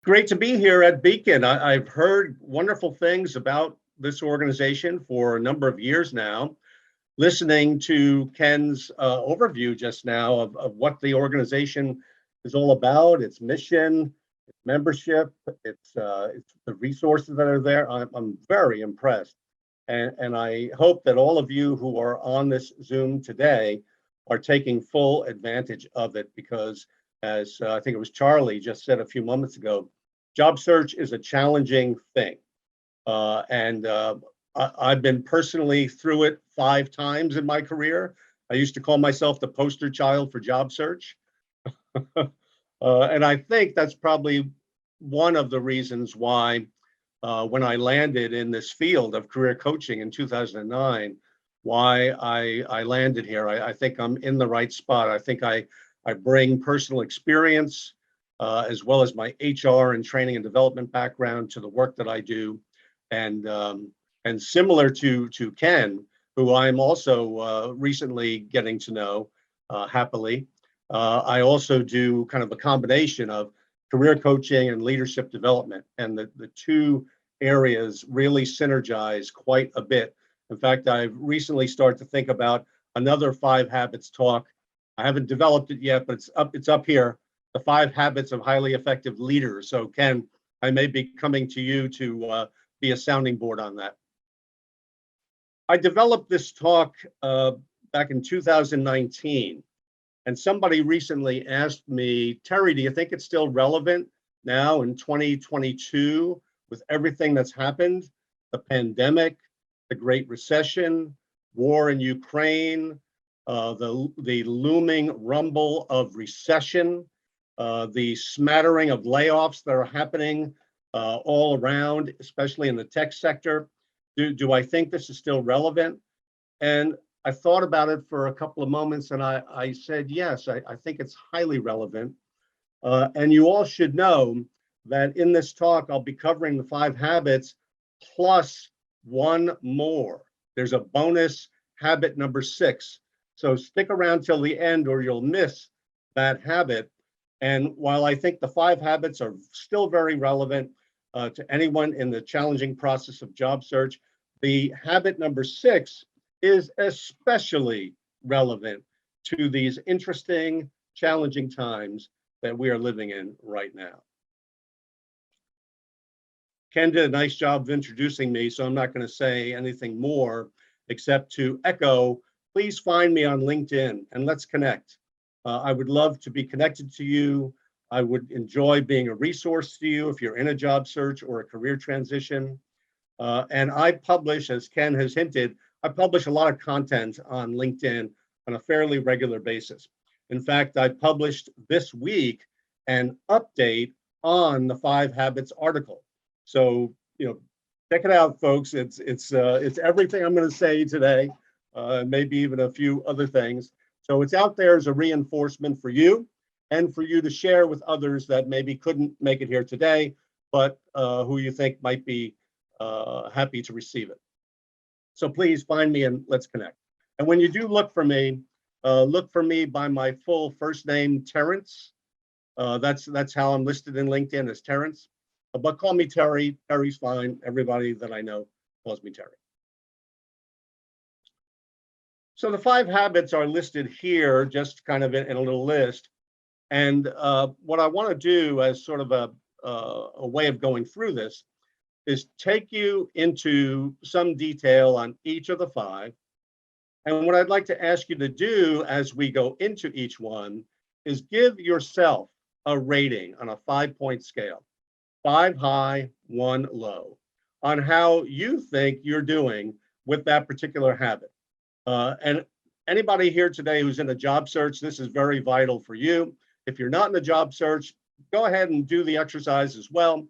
Great to be here at Beacon. I've heard wonderful things about this organization for a number of years now. Listening to Ken's overview just now of what the organization is all about, its mission, its membership, it's the resources that are there. I'm very impressed. And I hope that all of you who are on this Zoom today are taking full advantage of it because, as I think it was Charlie just said a few moments ago, job search is a challenging thing. I've been personally through it 5 times in my career. I used to call myself the poster child for job search. And I think that's probably one of the reasons why, when I landed in this field of career coaching in 2009, why I landed here. I think I'm in the right spot. I think I bring personal experience as well as my HR and training and development background to the work that I do. And and similar to Ken, who I'm also recently getting to know happily, I also do kind of a combination of career coaching and leadership development, and the two areas really synergize quite a bit. In fact, I've recently started to think about another five habits talk. I haven't developed it yet, but it's up here, the 5 habits of highly effective leaders. So Ken, I may be coming to you to be a sounding board on that. I developed this talk back in 2019, and somebody recently asked me, Terry, do you think it's still relevant now in 2022 with everything that's happened? The pandemic, the Great Recession, war in Ukraine, the looming rumble of recession, the smattering of layoffs that are happening all around, especially in the tech sector. Do I think this is still relevant? And I thought about it for a couple of moments and I said, yes, I think it's highly relevant. And you all should know that in this talk, I'll be covering the 5 habits plus one more. There's a bonus habit number 6. So stick around till the end or you'll miss that habit. And while I think the 5 habits are still very relevant to anyone in the challenging process of job search, the habit number 6 is especially relevant to these interesting, challenging times that we are living in right now. Ken did a nice job of introducing me, so I'm not going to say anything more except to echo, please find me on LinkedIn and let's connect. I would love to be connected to you. I would enjoy being a resource to you if you're in a job search or a career transition. And I publish, as Ken has hinted, I publish a lot of content on LinkedIn on a fairly regular basis. In fact, I published this week an update on the 5 habits article. So, check it out, folks. It's everything I'm going to say today, maybe even a few other things. So it's out there as a reinforcement for you and for you to share with others that maybe couldn't make it here today, but who you think might be happy to receive it. So please find me and let's connect. And when you do look for me by my full first name, Terrence. That's how I'm listed in LinkedIn, as Terrence. But call me Terry. Terry's fine. Everybody that I know calls me Terry. So the 5 habits are listed here, just kind of in a little list. And what I want to do as sort of a way of going through this is take you into some detail on each of the 5. And what I'd like to ask you to do as we go into each one is give yourself a rating on a 5-point scale, 5 high, 1 low, on how you think you're doing with that particular habit. And anybody here today who's in a job search, this is very vital for you. If you're not in the job search, go ahead and do the exercise as well,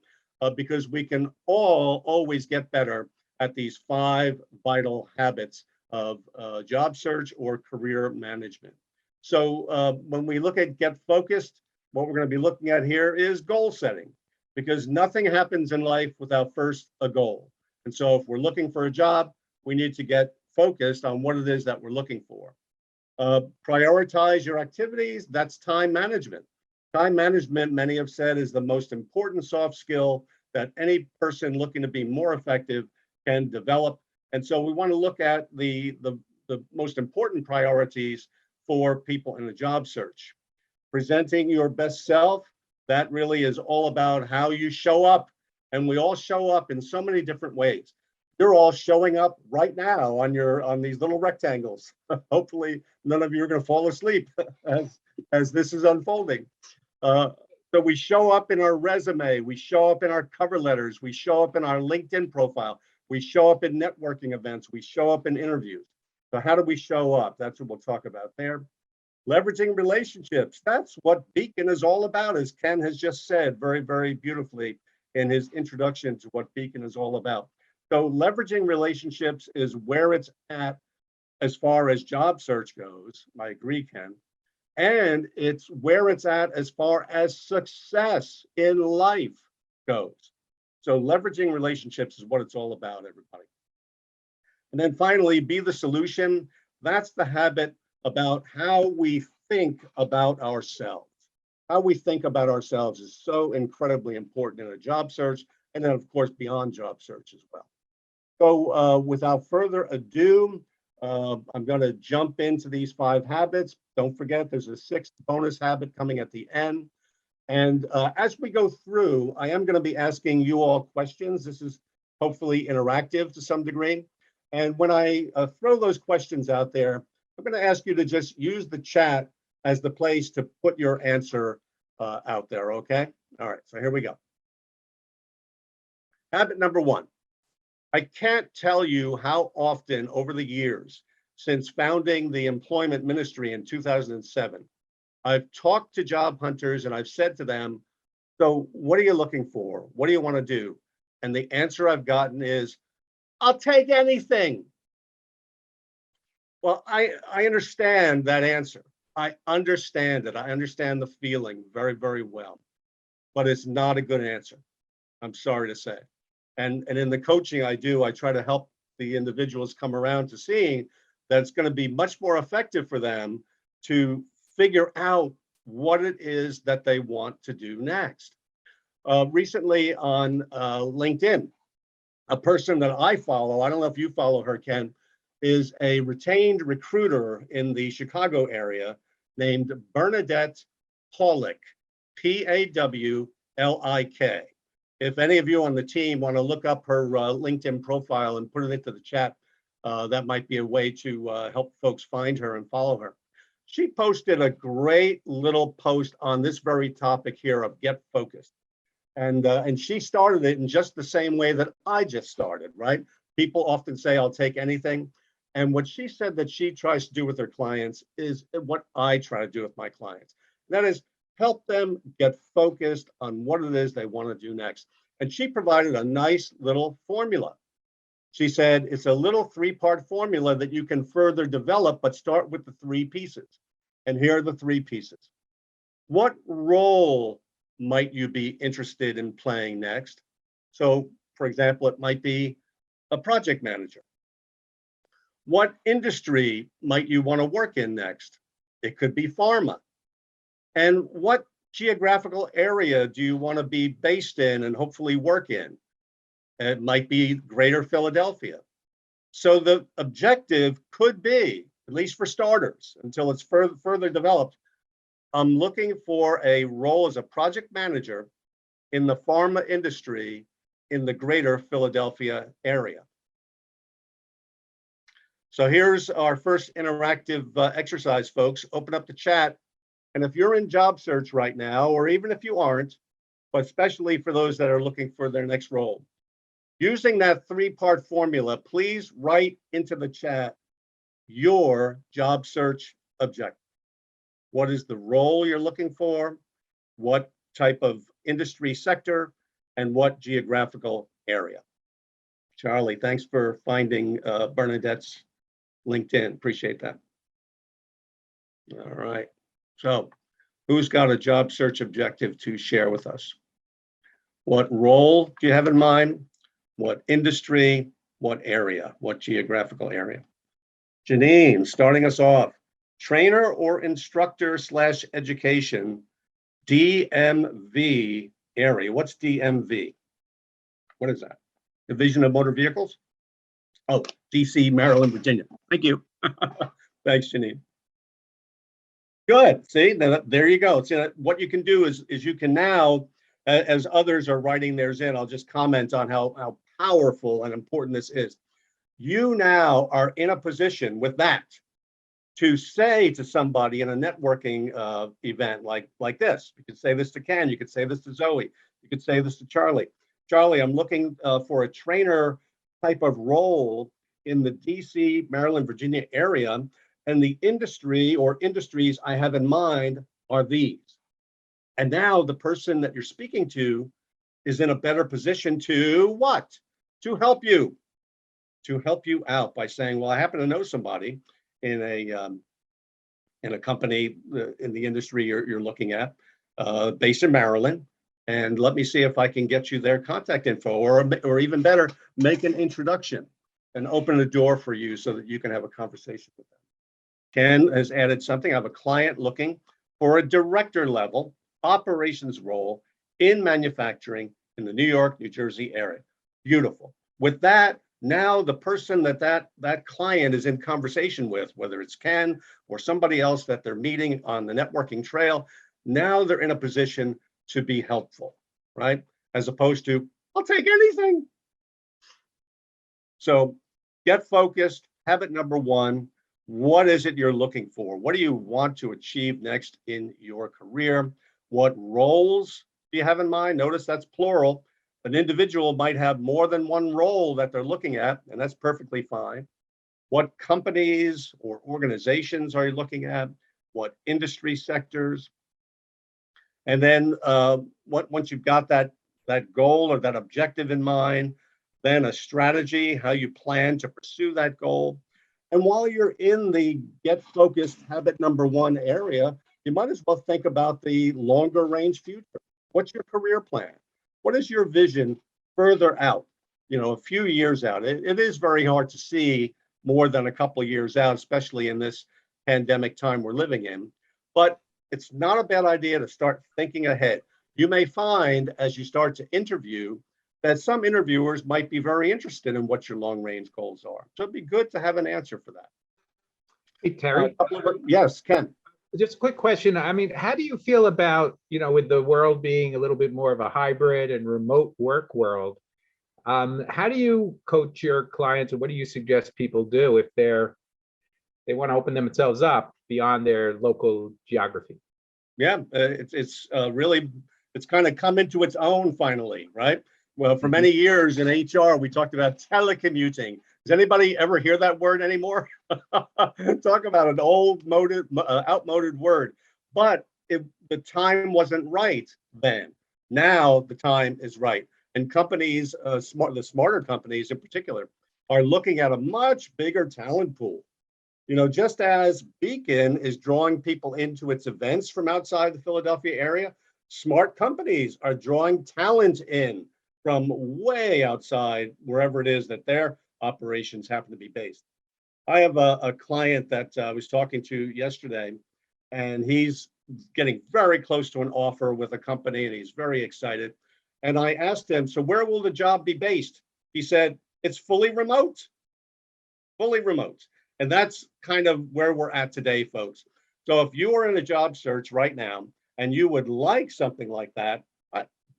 because we can all always get better at these 5 vital habits of job search or career management. So when we look at Get Focused, what we're going to be looking at here is goal setting, because nothing happens in life without first a goal. And so if we're looking for a job, we need to get focused on what it is that we're looking for. Prioritize your activities. That's time management. Time management, many have said, is the most important soft skill that any person looking to be more effective can develop. And so we want to look at the most important priorities for people in a job search. Presenting your best self, that really is all about how you show up. And we all show up in so many different ways. You're all showing up right now on these little rectangles. Hopefully none of you are going to fall asleep as this is unfolding. So we show up in our resume, we show up in our cover letters, we show up in our LinkedIn profile, we show up in networking events, we show up in interviews. So how do we show up? That's what we'll talk about there. Leveraging relationships. That's what Beacon is all about, as Ken has just said very, very beautifully in his introduction to what Beacon is all about. So leveraging relationships is where it's at as far as job search goes. I agree, Ken. And it's where it's at as far as success in life goes. So leveraging relationships is what it's all about, everybody. And then finally, be the solution. That's the habit about how we think about ourselves. How we think about ourselves is so incredibly important in a job search, and then of course beyond job search as well. So without further ado, I'm going to jump into these 5 habits. Don't forget, there's a 6th bonus habit coming at the end. And as we go through, I am going to be asking you all questions. This is hopefully interactive to some degree. And when I throw those questions out there, I'm going to ask you to just use the chat as the place to put your answer out there, okay? All right, so here we go. Habit number 1. I can't tell you how often over the years since founding the employment ministry in 2007, I've talked to job hunters and I've said to them, so what are you looking for? What do you want to do? And the answer I've gotten is, I'll take anything. Well, I understand that answer. I understand it. I understand the feeling very, very well, but it's not a good answer. I'm sorry to say. And in the coaching I do, I try to help the individuals come around to seeing that it's going to be much more effective for them to figure out what it is that they want to do next. Recently on LinkedIn, a person that I follow, I don't know if you follow her, Ken, is a retained recruiter in the Chicago area named Bernadette Pawlik, Pawlik. If any of you on the team want to look up her LinkedIn profile and put it into the chat, that might be a way to help folks find her and follow her. She posted a great little post on this very topic here of get focused. And she started it in just the same way that I just started, right? People often say, I'll take anything. And what she said that she tries to do with her clients is what I try to do with my clients. That is, help them get focused on what it is they want to do next. And she provided a nice little formula. She said it's a little 3-part formula that you can further develop, but start with the 3 pieces. And here are the 3 pieces. What role might you be interested in playing next? So, for example, it might be a project manager. What industry might you want to work in next? It could be pharma. And what geographical area do you want to be based in and hopefully work in? It might be greater Philadelphia. So the objective could be, at least for starters, until it's further developed, I'm looking for a role as a project manager in the pharma industry in the greater Philadelphia area. So here's our first interactive exercise, folks. Open up the chat. And if you're in job search right now, or even if you aren't, but especially for those that are looking for their next role, using that 3-part formula, please write into the chat your job search objective. What is the role you're looking for? What type of industry sector? And what geographical area? Charlie, thanks for finding Bernadette's LinkedIn. Appreciate that. All right. So who's got a job search objective to share with us? What role do you have in mind? What industry? What area? What geographical area? Janine, starting us off. Trainer or instructor / education DMV area. What's DMV? What is that? Division of Motor Vehicles? Oh, DC, Maryland, Virginia. Thank you. Thanks, Janine. Good. See, there you go. See, what you can do is you can now, as others are writing theirs in, I'll just comment on how powerful and important this is. You now are in a position with that to say to somebody in a networking event like this. You could say this to Ken, you could say this to Zoe, you could say this to Charlie. Charlie, I'm looking for a trainer type of role in the DC, Maryland, Virginia area, and the industry or industries I have in mind are these. And now the person that you're speaking to is in a better position to what? To help you out by saying, well, I happen to know somebody in a company in the industry you're looking at, based in Maryland, and let me see if I can get you their contact info, or even better, make an introduction and open the door for you so that you can have a conversation with them. Ken has added something. I have a client looking for a director level operations role in manufacturing in the New York, New Jersey area. Beautiful. With that, now the person that client is in conversation with, whether it's Ken or somebody else that they're meeting on the networking trail, now they're in a position to be helpful, right? As opposed to, I'll take anything. So get focused. Habit number one, what is it you're looking for? What do you want to achieve next in your career? What roles do you have in mind? Notice that's plural. An individual might have more than one role that they're looking at, and that's perfectly fine. What companies or organizations are you looking at? What industry sectors? And then once you've got that goal or that objective in mind, then a strategy, how you plan to pursue that goal. And while you're in the get focused habit number one area, you might as well think about the longer range future. What's your career plan? What is your vision further out? A few years out. It is very hard to see more than a couple of years out, especially in this pandemic time we're living in. But it's not a bad idea to start thinking ahead. You may find as you start to interview that some interviewers might be very interested in what your long range goals are. So it'd be good to have an answer for that. Hey, Terry. Yes, Ken. Just a quick question. I mean, how do you feel about, with the world being a little bit more of a hybrid and remote work world? How do you coach your clients, and what do you suggest people do if they want to open themselves up beyond their local geography? Yeah, it's kind of come into its own finally, right? Well, for many years in HR, we talked about telecommuting. Does anybody ever hear that word anymore? Talk about an outmoded word. But the time wasn't right then. Now the time is right. And companies, the smarter companies in particular, are looking at a much bigger talent pool. Just as Beacon is drawing people into its events from outside the Philadelphia area, smart companies are drawing talent in from way outside, wherever it is that their operations happen to be based. I have a client that I was talking to yesterday, and he's getting very close to an offer with a company, and he's very excited. And I asked him, so where will the job be based? He said, it's fully remote. Fully remote. And that's kind of where we're at today, folks. So if you are in a job search right now and you would like something like that,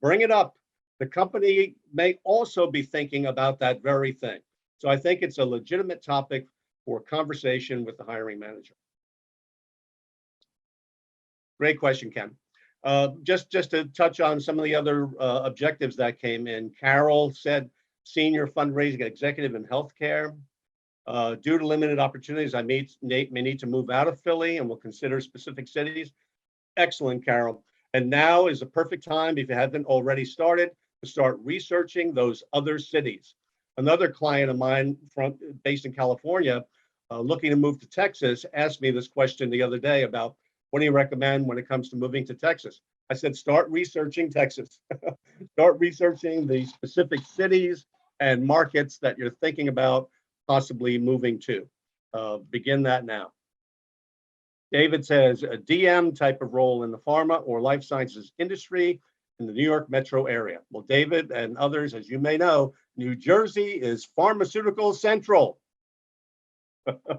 bring it up. The company may also be thinking about that very thing. So I think it's a legitimate topic for conversation with the hiring manager. Great question, Ken. Just to touch on some of the other objectives that came in. Carol said senior fundraising executive in healthcare. Due to limited opportunities, I may need to move out of Philly and will consider specific cities. Excellent, Carol. And now is the perfect time, if you haven't already started, to start researching those other cities. Another client of mine based in California, looking to move to Texas, asked me this question the other day about what do you recommend when it comes to moving to Texas? I said, start researching Texas. Start researching the specific cities and markets that you're thinking about possibly moving to. Begin that now. David says a DM type of role in the pharma or life sciences industry in the New York metro area. Well, David and others, as you may know, New Jersey is pharmaceutical central.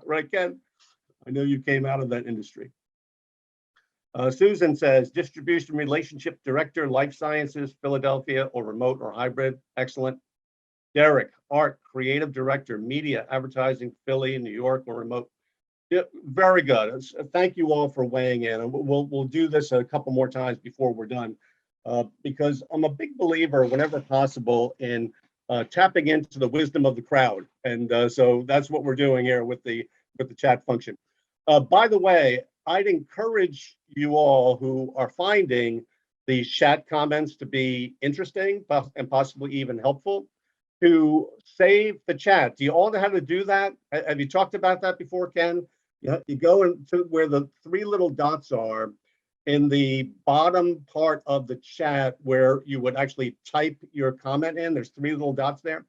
Right, Ken? I know you came out of that industry. Susan says distribution relationship director, life sciences, Philadelphia, or remote or hybrid. Excellent. Derek, art, creative director, media, advertising, Philly, New York, or remote. Yeah, very good. Thank you all for weighing in. And we'll do this a couple more times before we're done, because I'm a big believer, whenever possible, in tapping into the wisdom of the crowd. And so that's what we're doing here with the chat function. By the way, I'd encourage you all who are finding these chat comments to be interesting and possibly even helpful to save the chat. Do you all know how to do that? Have you talked about that before, Ken? You go into where the three little dots are in the bottom part of the chat where you would actually type your comment in. There's three little dots there.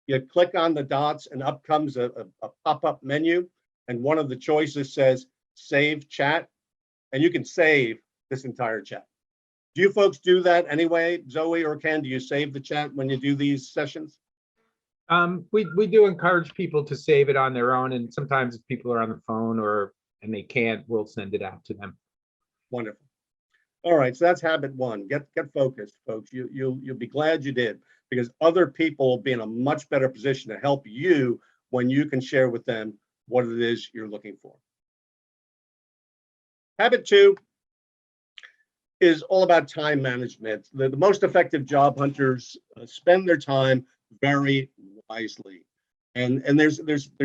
You click on the dots and up comes a pop-up menu. And one of the choices says save chat, and you can save this entire chat. Do you folks do that anyway? Zoe or Ken, do you save the chat when you do these sessions? We do encourage people to save it on their own, and sometimes if people are on the phone and they can't, we'll send it out to them. Wonderful. All right, so that's habit one. Get focused, folks. You'll be glad you did, because other people will be in a much better position to help you when you can share with them what it is you're looking for. Habit two is all about time management. The most effective job hunters spend their time very wisely. And there's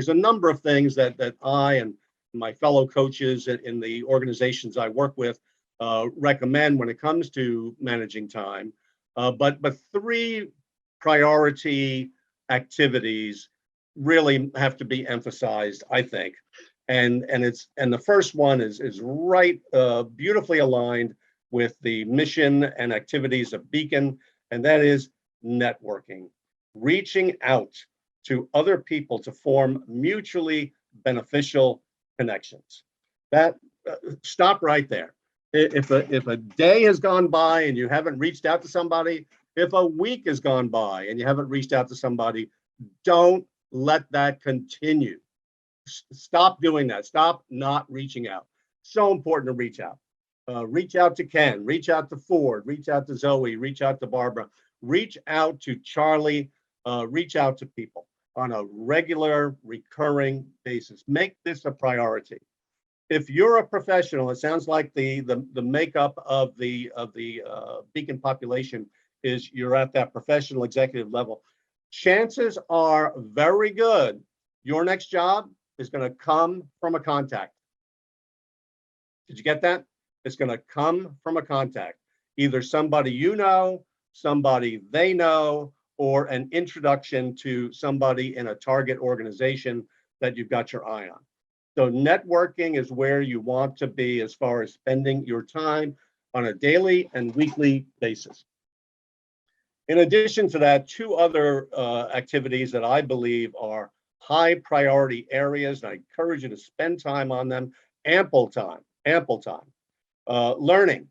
a number of things that I and my fellow coaches in the organizations I work with recommend when it comes to managing time. But three priority activities really have to be emphasized, I think. And the first one is right beautifully aligned with the mission and activities of Beacon, and that is networking, reaching out to other people to form mutually beneficial connections. That stop right there. If a day has gone by and you haven't reached out to somebody, if a week has gone by and you haven't reached out to somebody, don't let that continue. Stop doing that. Stop not reaching out. So important to reach out. Reach out to Ken, reach out to Ford, reach out to Zoe, reach out to Barbara, reach out to Charlie, reach out to people on a regular, recurring basis. Make this a priority. If you're a professional, it sounds like the makeup of the Beacon population is you're at that professional executive level. Chances are very good your next job is going to come from a contact. Did you get that? It's going to come from a contact, either somebody you know, somebody they know, or an introduction to somebody in a target organization that you've got your eye on. So networking is where you want to be as far as spending your time on a daily and weekly basis. In addition to that, two other activities that I believe are high priority areas, and I encourage you to spend time on them, ample time. Learning,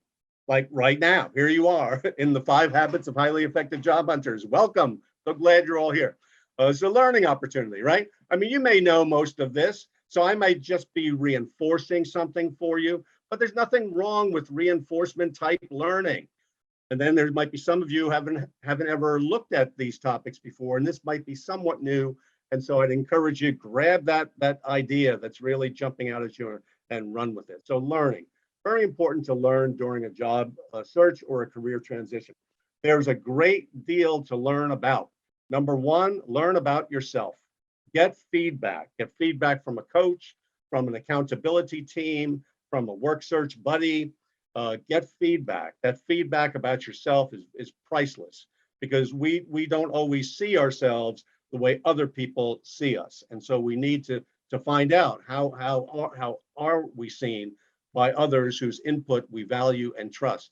like right now, here you are in the 5 Habits of Highly Effective Job Hunters. Welcome. So glad you're all here. It's a learning opportunity, right? I mean, you may know most of this, so I might just be reinforcing something for you, but there's nothing wrong with reinforcement type learning. And then there might be some of you haven't ever looked at these topics before, and this might be somewhat new. And so I'd encourage you, grab that idea that's really jumping out at you and run with it. So learning, very important to learn during a job search or a career transition. There's a great deal to learn about. Number one, learn about yourself. Get feedback from a coach, from an accountability team, from a work search buddy. Get feedback. That feedback about yourself is priceless, because we don't always see ourselves the way other people see us. And so we need to find out how are we seen by others whose input we value and trust.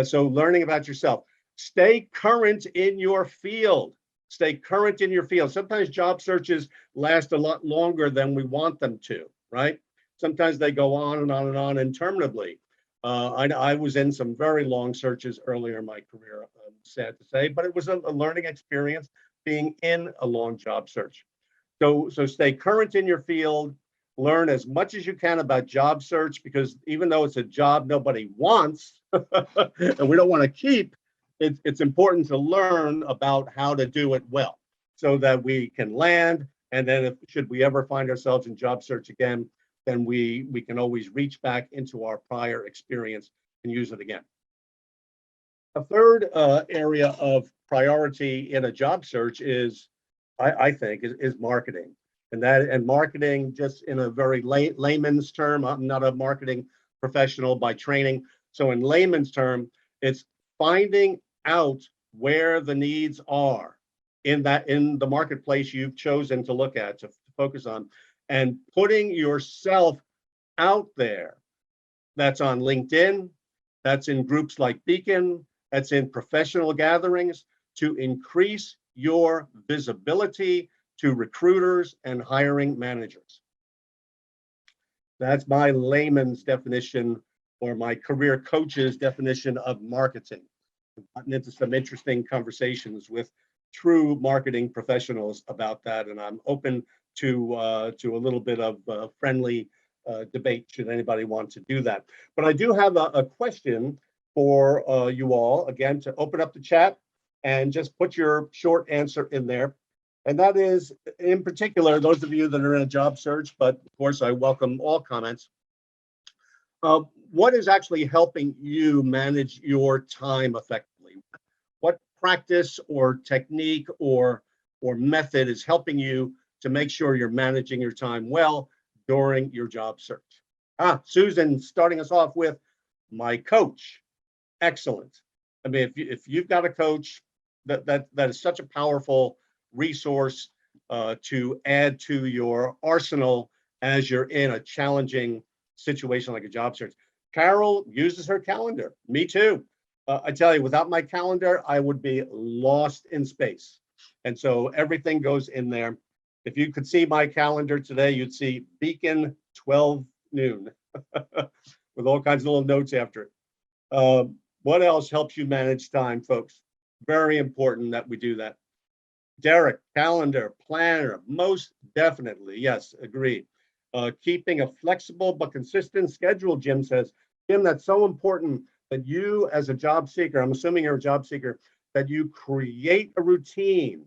So learning about yourself. Stay current in your field. Stay current in your field. Sometimes job searches last a lot longer than we want them to, right? sometimes they go on and on and on interminably. I was in some very long searches earlier in my career, sad to say, but it was a learning experience being in a long job search. So stay current in your field, learn as much as you can about job search, because even though it's a job nobody wants and we don't want to keep, it's important to learn about how to do it well so that we can land. And then if should we ever find ourselves in job search again, then we can always reach back into our prior experience and use it again. A third area of priority in a job search is, I think, is marketing. And marketing, just in a very layman's term, I'm not a marketing professional by training. So in layman's term, it's finding out where the needs are in the marketplace you've chosen to look at, to focus on, and putting yourself out there. That's on LinkedIn, that's in groups like Beacon, that's in professional gatherings, to increase your visibility to recruiters and hiring managers. That's my layman's definition, or my career coach's definition of marketing. I've gotten into some interesting conversations with true marketing professionals about that, and I'm open to a little bit of friendly debate should anybody want to do that. But I do have a question for you all, again, to open up the chat and just put your short answer in there. And that is, in particular, those of you that are in a job search, but of course I welcome all comments. What is actually helping you manage your time effectively? What practice or technique or method is helping you to make sure you're managing your time well during your job search? Susan, starting us off with my coach. Excellent. I mean, if you've got a coach, that is such a powerful resource to add to your arsenal as you're in a challenging situation like a job search. Carol uses her calendar. Me too. I tell you, without my calendar, I would be lost in space. And so everything goes in there. If you could see my calendar today, you'd see Beacon 12 noon with all kinds of little notes after it. What else helps you manage time, folks? Very important that we do that. Derek, calendar, planner, most definitely. Yes, agreed. Keeping a flexible but consistent schedule, Jim says. Jim, that's so important that you, as a job seeker, I'm assuming you're a job seeker, that you create a routine,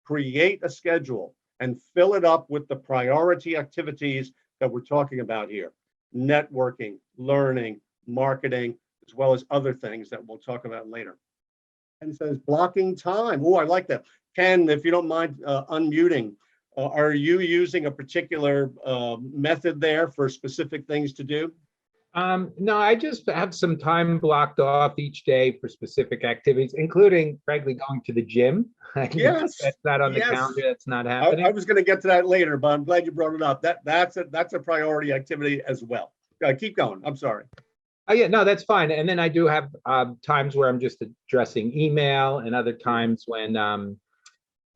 create a schedule, and fill it up with the priority activities that we're talking about here. Networking, learning, marketing, as well as other things that we'll talk about later. And says blocking time. Oh, I like that. Ken, if you don't mind unmuting, are you using a particular method there for specific things to do? No, I just have some time blocked off each day for specific activities, including, frankly, going to the gym. Yes, that's not on the yes. calendar. That's not happening. I was going to get to that later, but I'm glad you brought it up. That's a priority activity as well. Keep going. I'm sorry. Oh yeah, no, that's fine. And then I do have times where I'm just addressing email, and other times when I'm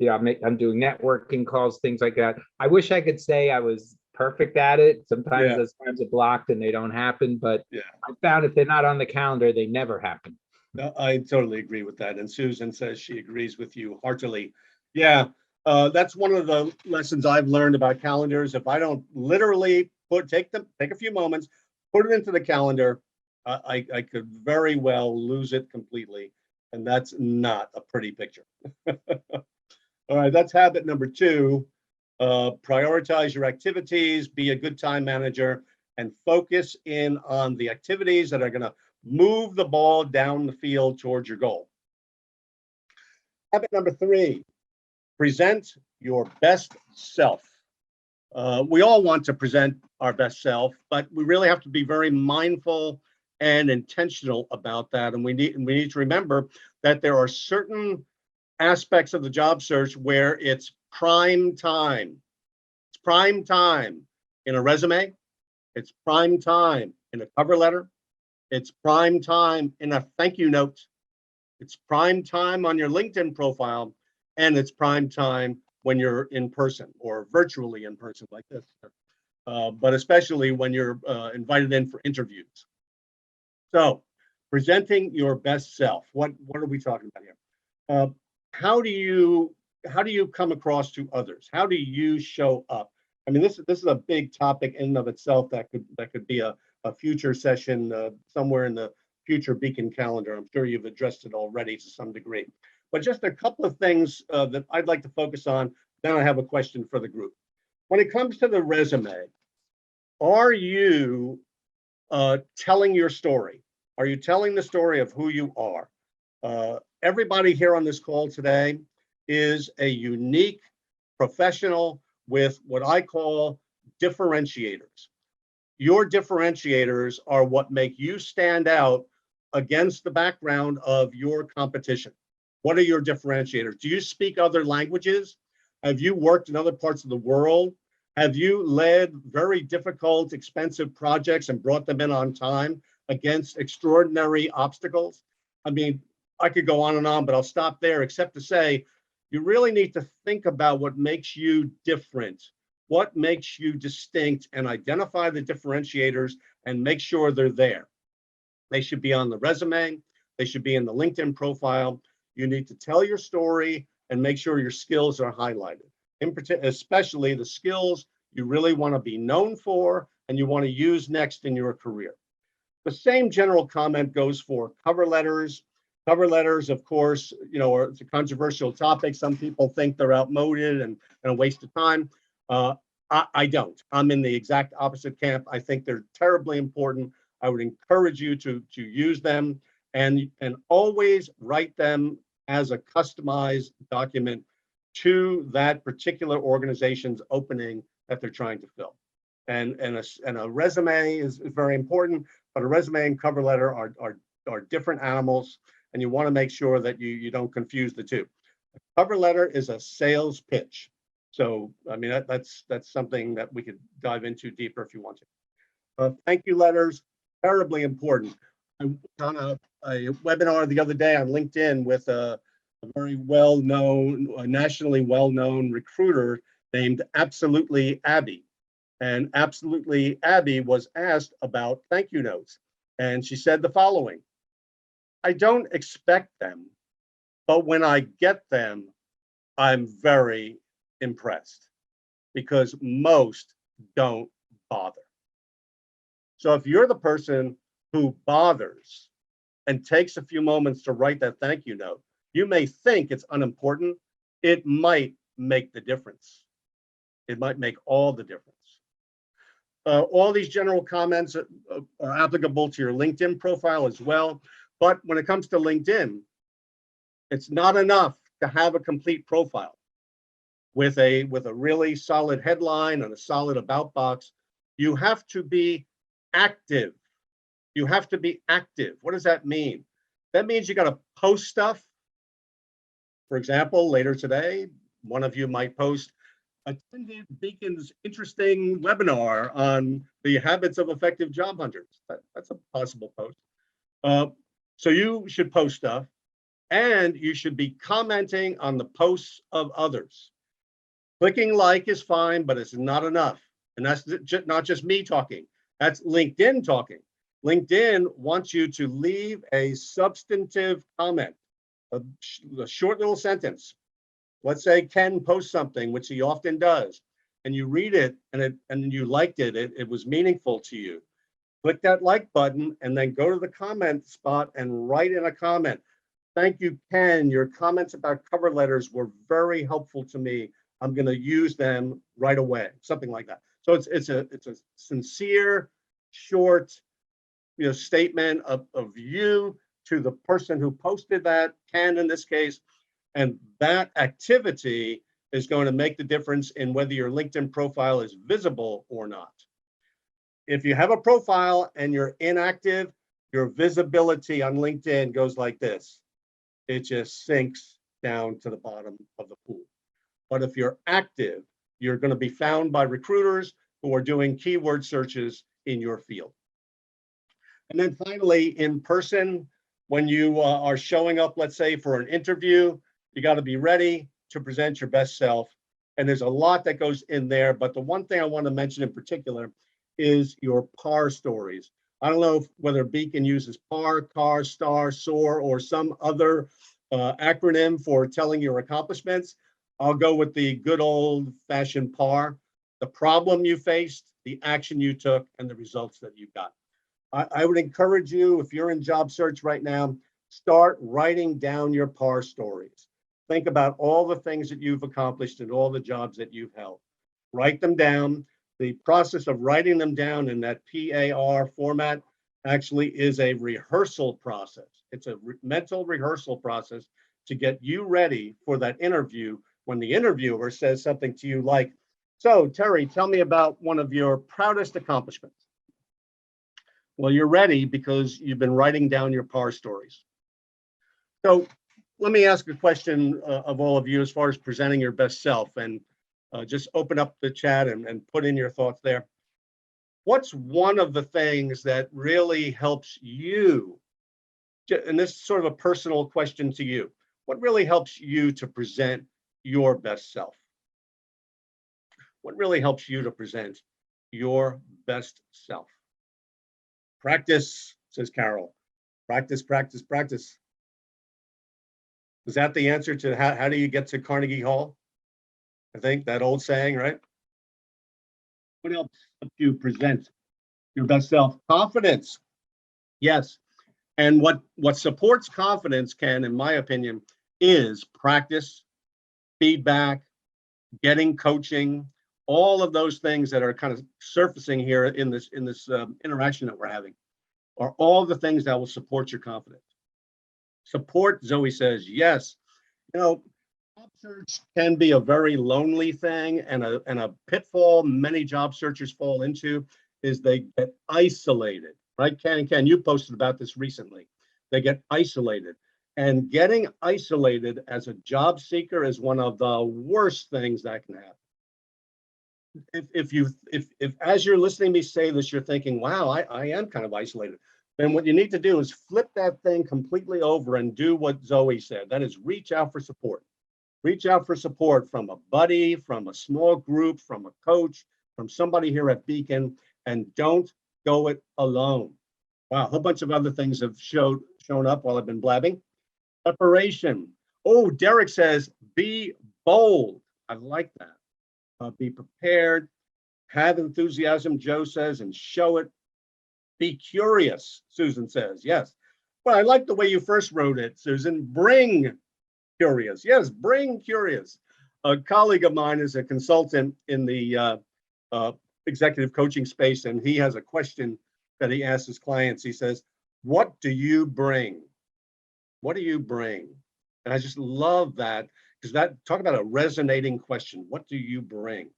doing networking calls, things like that. I wish I could say I was perfect at it. Sometimes those times are blocked and they don't happen, but I found if they're not on the calendar, they never happen. No, I totally agree with that. And Susan says she agrees with you heartily. Yeah, that's one of the lessons I've learned about calendars. If I don't literally take a few moments, put it into the calendar, I could very well lose it completely. And that's not a pretty picture. All right, that's habit number 2. Prioritize your activities, be a good time manager, and focus in on the activities that are going to move the ball down the field towards your goal. Habit number 3, present your best self. We all want to present our best self, but we really have to be very mindful and intentional about that. And we need to remember that there are certain aspects of the job search where it's prime time. It's prime time in a resume. It's prime time in a cover letter. It's prime time in a thank you note. It's prime time on your LinkedIn profile. And it's prime time when you're in person or virtually in person like this. but especially when you're invited in for interviews. So, presenting your best self. What are we talking about here? Uh, how do you come across to others? How do you show up? I mean, this is a big topic in and of itself that could be a future session somewhere in the future Beacon calendar. I'm sure you've addressed it already to some degree, but just a couple of things that I'd like to focus on. Then I have a question for the group. When it comes to the resume, are you telling your story? Are you telling the story of who you are? Everybody here on this call today is a unique professional with what I call differentiators. Your differentiators are what make you stand out against the background of your competition. What are your differentiators? Do you speak other languages? Have you worked in other parts of the world? Have you led very difficult, expensive projects and brought them in on time against extraordinary obstacles? I mean, I could go on, but I'll stop there, except to say, you really need to think about what makes you different, what makes you distinct, and identify the differentiators and make sure they're there. They should be on the resume. They should be in the LinkedIn profile. You need to tell your story and make sure your skills are highlighted. In particular, especially the skills you really want to be known for and you want to use next in your career. The same general comment goes for cover letters. Cover letters, of course, it's a controversial topic. Some people think they're outmoded and a waste of time. I don't. I'm in the exact opposite camp. I think they're terribly important. I would encourage you to use them and always write them as a customized document to that particular organization's opening that they're trying to fill. And a resume is very important, but a resume and cover letter are different animals, and you want to make sure that you don't confuse the two. A cover letter is a sales pitch. So, I mean, that's something that we could dive into deeper if you want to. Thank you letters, terribly important. I was on a webinar the other day on LinkedIn with a very well-known, nationally well-known recruiter named Absolutely Abby. And Absolutely Abby was asked about thank you notes. And she said the following: I don't expect them, but when I get them, I'm very impressed because most don't bother. So if you're the person who bothers and takes a few moments to write that thank you note, you may think it's unimportant. It might make the difference. It might make all the difference. All these general comments are applicable to your LinkedIn profile as well. But when it comes to LinkedIn, it's not enough to have a complete profile with a really solid headline and a solid about box. You have to be active. You have to be active. What does that mean? That means you got to post stuff. For example, later today, one of you might post, attended Beacon's interesting webinar on the habits of effective job hunters. That's a possible post. So you should post stuff, and you should be commenting on the posts of others. Clicking like is fine, but it's not enough. And that's not just me talking. That's LinkedIn talking. LinkedIn wants you to leave a substantive comment, a short little sentence. Let's say Ken posts something, which he often does, and you read it and you liked it. It was meaningful to you. Click that like button and then go to the comment spot and write in a comment. Thank you, Ken. Your comments about cover letters were very helpful to me. I'm going to use them right away. Something like that. So it's a sincere, short, statement of you to the person who posted that, Ken in this case, and that activity is going to make the difference in whether your LinkedIn profile is visible or not. If you have a profile and you're inactive, your visibility on LinkedIn goes like this. It just sinks down to the bottom of the pool. But if you're active, you're going to be found by recruiters who are doing keyword searches in your field. And then finally, in person, when you are showing up, let's say for an interview, you got to be ready to present your best self. And there's a lot that goes in there, but the one thing I want to mention in particular is your PAR stories. I don't know whether Beacon uses PAR, CAR, STAR, SOAR, or some other acronym for telling your accomplishments. I'll go with the good old fashioned PAR, the problem you faced, the action you took, and the results that you got. I would encourage you, if you're in job search right now, start writing down your PAR stories. Think about all the things that you've accomplished and all the jobs that you've held. Write them down. The process of writing them down in that PAR format actually is a rehearsal process. It's a mental rehearsal process to get you ready for that interview when the interviewer says something to you like, "So, Terry, tell me about one of your proudest accomplishments." Well, you're ready because you've been writing down your PAR stories. So let me ask a question of all of you as far as presenting your best self, and just open up the chat and put in your thoughts there. What's one of the things that really helps you, and this is sort of a personal question to you, what really helps you to present your best self? What really helps you to present your best self? Practice, says Carol. Practice, practice, practice. Is that the answer to how do you get to Carnegie Hall? I think that old saying, right? What else helps you present your best self? Confidence. Yes. And what supports confidence, Ken, in my opinion, is practice, feedback, getting coaching, all of those things that are kind of surfacing here in this interaction that we're having are all the things that will support your confidence. Support, Zoe says, yes. You know, job search can be a very lonely thing, and a pitfall many job searchers fall into is they get isolated, right? Ken, you posted about this recently. They get isolated. And getting isolated as a job seeker is one of the worst things that can happen. If as you're listening to me say this, you're thinking, wow, I am kind of isolated, then what you need to do is flip that thing completely over and do what Zoe said. That is, reach out for support. Reach out for support from a buddy, from a small group, from a coach, from somebody here at Beacon, and don't go it alone. Wow, a whole bunch of other things have shown up while I've been blabbing. Preparation. Oh, Derek says, be bold. I like that. Be prepared, have enthusiasm, Joe says, and show it. Be curious, Susan says. Yes. Well, I like the way you first wrote it, Susan. Bring curious. Yes, bring curious. A colleague of mine is a consultant in the executive coaching space, and he has a question that he asks his clients. He says, what do you bring? What do you bring? And I just love that, because that, talk about a resonating question. What do you bring?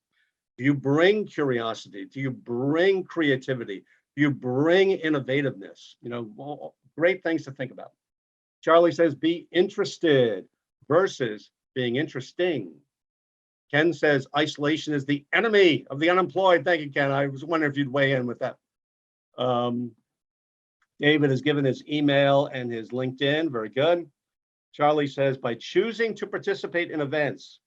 Do you bring curiosity? Do you bring creativity? Do you bring innovativeness? You know, great things to think about. Charlie says, be interested versus being interesting. Ken says, isolation is the enemy of the unemployed. Thank you, Ken. I was wondering if you'd weigh in with that. David has given his email and his LinkedIn. Very good. Charlie says, by choosing to participate in events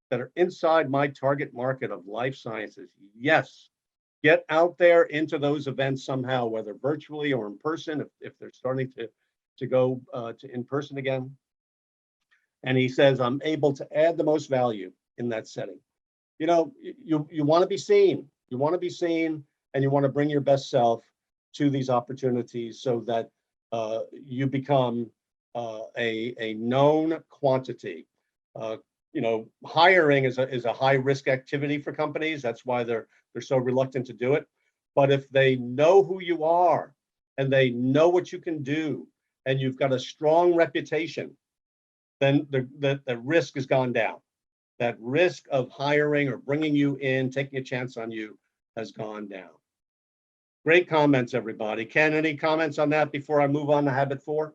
that are inside my target market of life sciences, yes, get out there into those events somehow, whether virtually or in person, if they're starting to go to in person again. And he says, I'm able to add the most value in that setting. You know, you want to be seen. You want to be seen, and you want to bring your best self to these opportunities so that you become a known quantity. You know, hiring is a high risk activity for companies. That's why they're so reluctant to do it. But if they know who you are and they know what you can do, and you've got a strong reputation, then the risk has gone down. That risk of hiring or bringing you in, taking a chance on you, has gone down. Great comments, everybody. Ken, any comments on that before I move on to habit 4?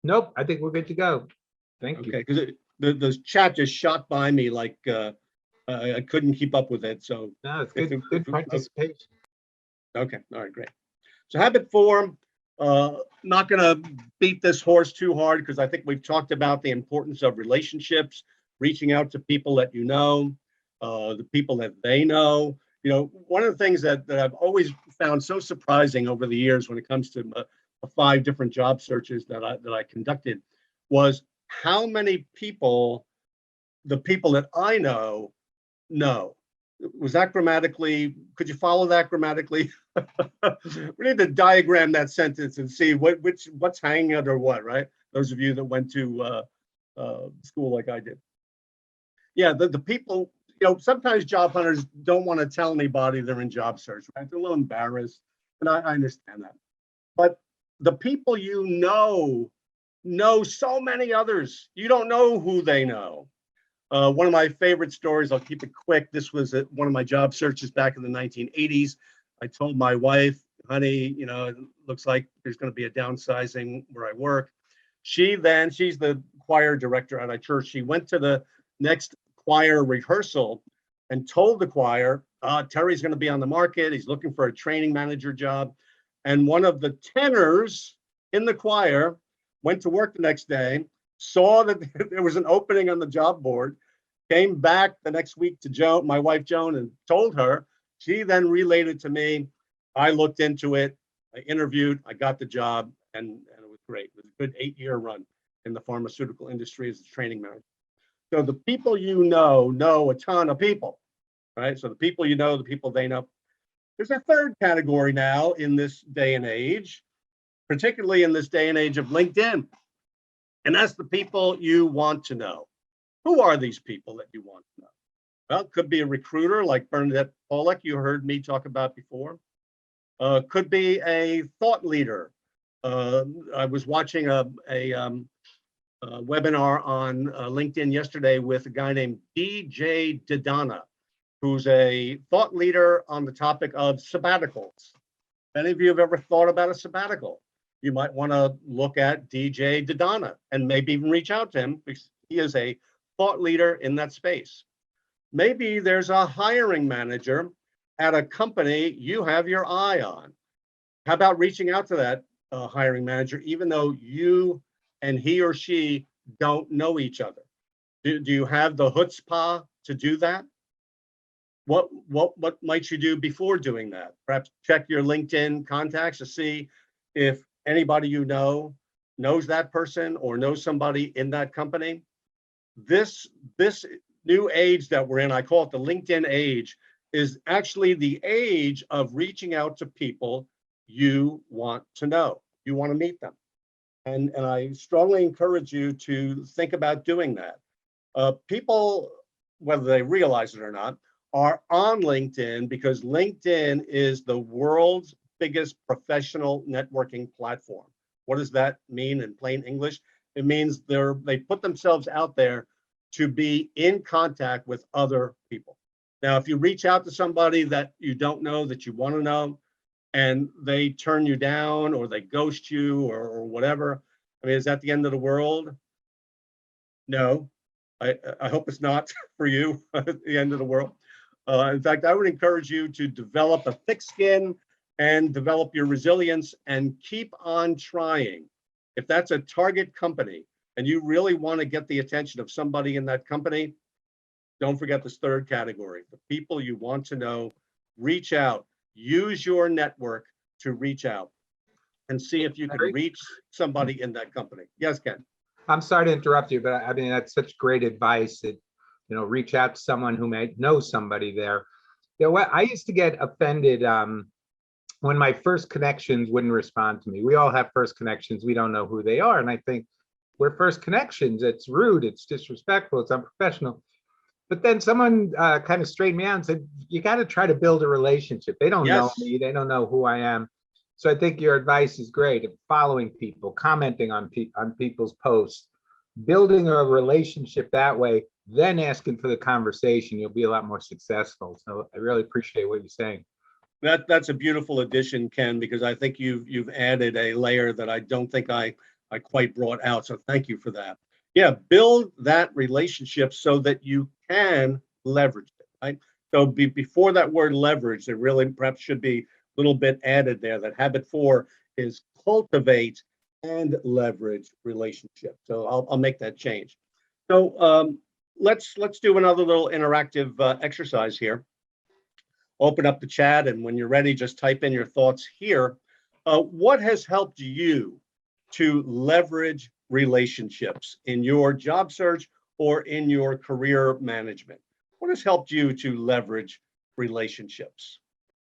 Nope, I think we're good to go. Thank you. Okay, because the chat just shot by me like I couldn't keep up with it. So No, it's good participation. Okay, all right, great. So habit 4, Not going to beat this horse too hard because I think we've talked about the importance of relationships, reaching out to people that you know, the people that they know. You know, one of the things that I've always found so surprising over the years when it comes to the 5 different job searches that I conducted was how many people, the people that I know. Was that grammatically, could you follow that grammatically? We need to diagram that sentence and see what's hanging under what, right? Those of you that went to school like I did. Yeah, the people, sometimes job hunters don't want to tell anybody they're in job search, right? They're a little embarrassed, and I understand that. But the people know so many others. You don't know who they know. One of my favorite stories, I'll keep it quick. This was at one of my job searches back in the 1980s. I told my wife, honey, it looks like there's going to be a downsizing where I work. She's the choir director at our church. She went to the next choir rehearsal and told the choir, Terry's going to be on the market. He's looking for a training manager job. And one of the tenors in the choir went to work the next day, saw that there was an opening on the job board, came back the next week to my wife Joan, and told her. She then relayed it to me. I looked into it, I interviewed, I got the job, and it was great. It was a good 8-year run in the pharmaceutical industry as a training manager. So the people know a ton of people, right? So the people the people they know. There's a third category now in this day and age, particularly in this day and age of LinkedIn. And that's the people you want to know. Who are these people that you want to know? Well, it could be a recruiter like Bernadette Pollock, you heard me talk about before. Could be a thought leader. I was watching a webinar on LinkedIn yesterday with a guy named DJ Didana, who's a thought leader on the topic of sabbaticals. If any of you have ever thought about a sabbatical, you might want to look at DJ Didana and maybe even reach out to him because he is a thought leader in that space. Maybe there's a hiring manager at a company you have your eye on. How about reaching out to that hiring manager, even though you and he or she don't know each other? Do you have the chutzpah to do that? What might you do before doing that? Perhaps check your LinkedIn contacts to see if anybody you know knows that person or knows somebody in that company. This new age that we're in, I call it the LinkedIn age, is actually the age of reaching out to people you want to know. You want to meet them. And I strongly encourage you to think about doing that. People, whether they realize it or not, are on LinkedIn because LinkedIn is the world's biggest professional networking platform. What does that mean in plain English? It means they put themselves out there to be in contact with other people. Now, if you reach out to somebody that you don't know, that you want to know, and they turn you down or they ghost you or whatever, I mean, is that the end of the world? No, I hope it's not for you the end of the world. In fact, I would encourage you to develop a thick skin and develop your resilience and keep on trying. If that's a target company and you really want to get the attention of somebody in that company, don't forget this third category, the people you want to know. Reach out, use your network to reach out and see if you can reach somebody in that company. Yes, Ken. I'm sorry to interrupt you, but I mean, that's such great advice that, reach out to someone who may know somebody there. What I used to get offended when my first connections wouldn't respond to me. We all have first connections. We don't know who they are. And I think we're first connections. It's rude. It's disrespectful. It's unprofessional. But then someone kind of straightened me out and said, you got to try to build a relationship. They don't know me. They don't know who I am. So I think your advice is great of following people, commenting on people's posts, building a relationship that way, then asking for the conversation. You'll be a lot more successful. So I really appreciate what you're saying. That's a beautiful addition, Ken, because I think you've added a layer that I don't think I quite brought out. So thank you for that. Yeah, build that relationship so that you can leverage it, right? So before that word leverage, there really perhaps should be little bit added there that habit 4 is cultivate and leverage relationships. So I'll make that change. So let's do another little interactive exercise here. Open up the chat, and when you're ready, just type in your thoughts here. What has helped you to leverage relationships in your job search or in your career management? What has helped you to leverage relationships?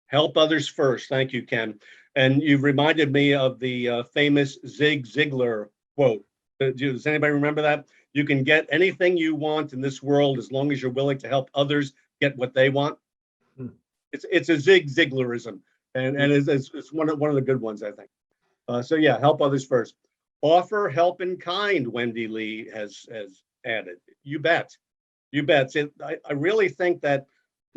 Help others first. Thank you, Ken. And you've reminded me of the famous Zig Ziglar quote. Does anybody remember that? You can get anything you want in this world as long as you're willing to help others get what they want. It's a Zig Ziglarism, and it's one of the good ones, I think. So yeah, help others first. Offer help in kind, Wendy Lee has added. You bet. You bet. I really think that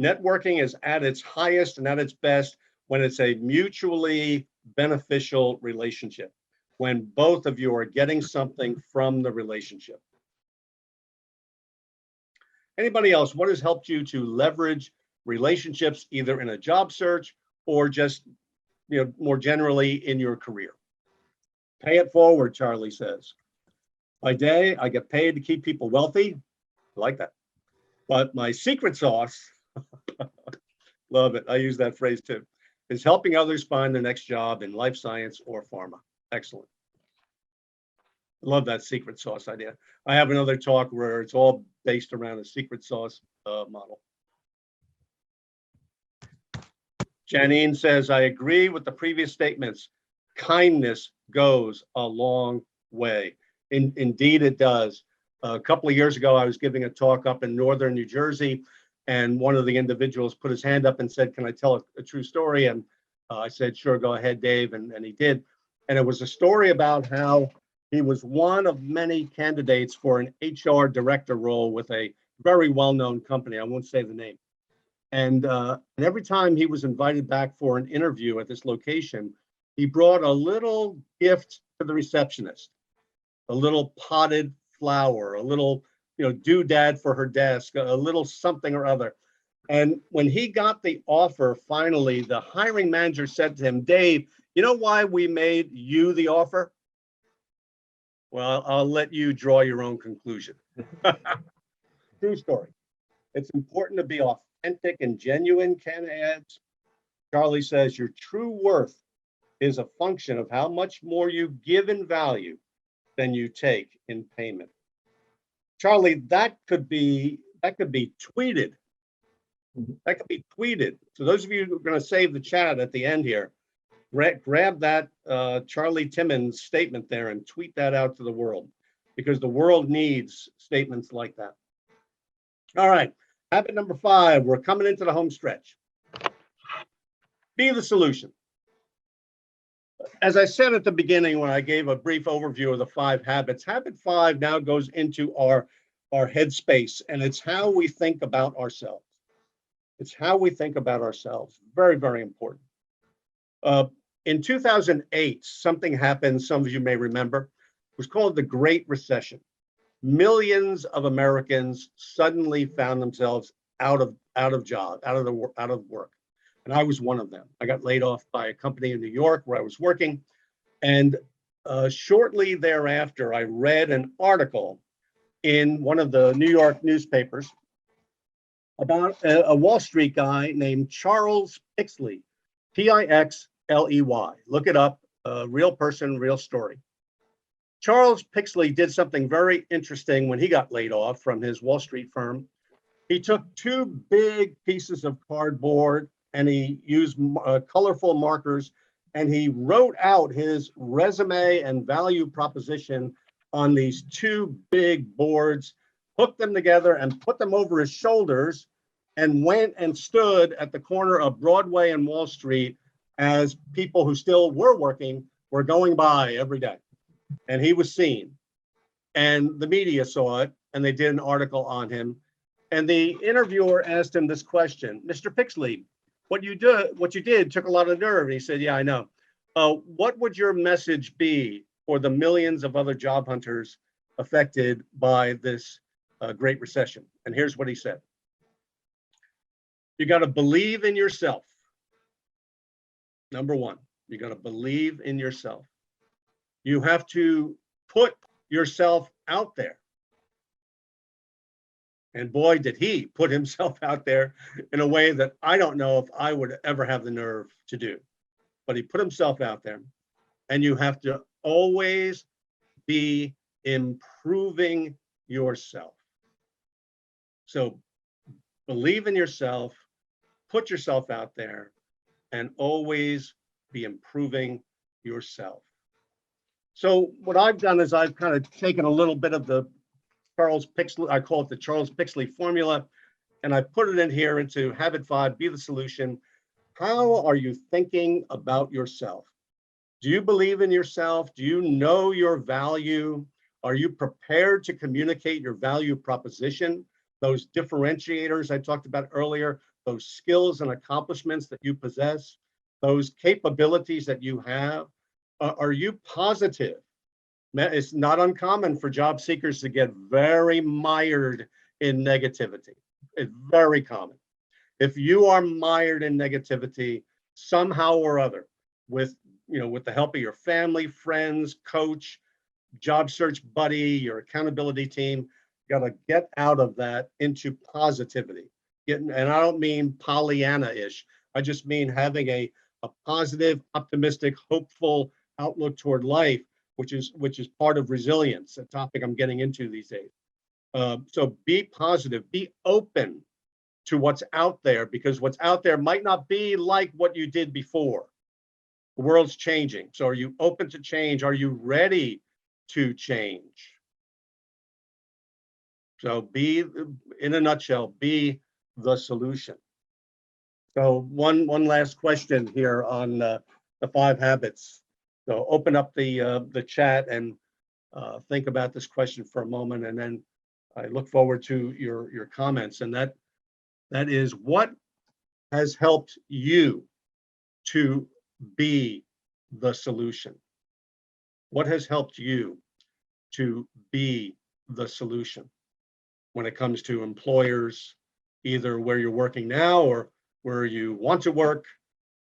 networking is at its highest and at its best when it's a mutually beneficial relationship, when both of you are getting something from the relationship. Anybody else, what has helped you to leverage relationships either in a job search or just, more generally in your career? Pay it forward, Charlie says. By day, I get paid to keep people wealthy. I like that. But my secret sauce, love it, I use that phrase too, is helping others find their next job in life science or pharma. Excellent. Love that secret sauce idea. I have another talk where it's all based around a secret sauce model. Janine says, I agree with the previous statements. Kindness goes a long way. Indeed, it does. A couple of years ago, I was giving a talk up in northern New Jersey, and one of the individuals put his hand up and said, can I tell a true story? And I said, sure, go ahead, Dave. And he did. And it was a story about how he was one of many candidates for an HR director role with a very well-known company. I won't say the name. And every time he was invited back for an interview at this location, he brought a little gift to the receptionist, a little potted flower, a little, doodad for her desk, a little something or other. And when he got the offer, finally, the hiring manager said to him, Dave, you know why we made you the offer? Well, I'll let you draw your own conclusion. True story. It's important to be authentic and genuine, Ken adds. Charlie says your true worth is a function of how much more you give in value than you take in payment. Charlie, that could be tweeted. That could be tweeted. So those of you who are going to save the chat at the end here, grab that Charlie Timmons statement there and tweet that out to the world, because the world needs statements like that. All right, habit number 5, we're coming into the home stretch. Be the solution. As I said at the beginning when I gave a brief overview of the 5 habits, habit 5 now goes into our headspace, and it's how we think about ourselves. It's how we think about ourselves. Very, very important. In 2008, something happened, some of you may remember. It was called the Great Recession. Millions of Americans suddenly found themselves out of job, out of work. And I was one of them. I got laid off by a company in New York where I was working. And shortly thereafter, I read an article in one of the New York newspapers about a Wall Street guy named Charles Pixley, Pixley. Look it up, real person, real story. Charles Pixley did something very interesting when he got laid off from his Wall Street firm. He took 2 big pieces of cardboard and he used colorful markers, and he wrote out his resume and value proposition on these 2 big boards, hooked them together and put them over his shoulders, and went and stood at the corner of Broadway and Wall Street as people who still were working were going by every day. And he was seen, and the media saw it, and they did an article on him. And the interviewer asked him this question, Mr. Pixley, what you did took a lot of nerve. And he said, yeah, I know. What would your message be for the millions of other job hunters affected by this Great Recession? And here's what he said. You got to believe in yourself. Number one, you got to believe in yourself. You have to put yourself out there. And boy, did he put himself out there in a way that I don't know if I would ever have the nerve to do. But he put himself out there. And you have to always be improving yourself. So believe in yourself, put yourself out there, and always be improving yourself. So what I've done is I've kind of taken a little bit of the Charles Pixley, I call it the Charles Pixley formula, and I put it in here into Habit 5, Be the Solution. How are you thinking about yourself? Do you believe in yourself? Do you know your value? Are you prepared to communicate your value proposition? Those differentiators I talked about earlier, those skills and accomplishments that you possess, those capabilities that you have. Are you positive? It's not uncommon for job seekers to get very mired in negativity. It's very common. If you are mired in negativity somehow or other, with with the help of your family, friends, coach, job search buddy, your accountability team, you got to get out of that into positivity. And I don't mean Pollyanna-ish. I just mean having a positive, optimistic, hopeful outlook toward life, which is part of resilience, a topic I'm getting into these days. So be positive, be open to what's out there, because what's out there might not be like what you did before. The world's changing. So are you open to change? Are you ready to change? So be, in a nutshell, be the solution. So one last question here on the 5 habits. So open up the chat and think about this question for a moment, and then I look forward to your comments. And that is, what has helped you to be the solution? What has helped you to be the solution when it comes to employers, either where you're working now or where you want to work?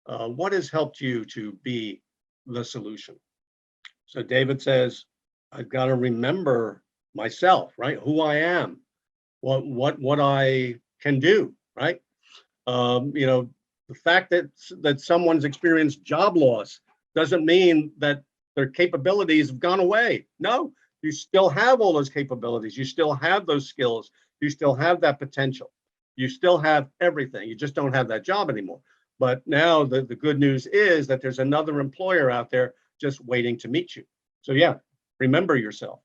What has helped you to be the solution? So David says, I've got to remember myself, right? Who I am, what I can do, right? The fact that someone's experienced job loss doesn't mean that their capabilities have gone away. No, you still have all those capabilities. You still have those skills. You still have that potential. You still have everything. You just don't have that job anymore. But now the good news is that there's another employer out there just waiting to meet you. So yeah, remember yourself.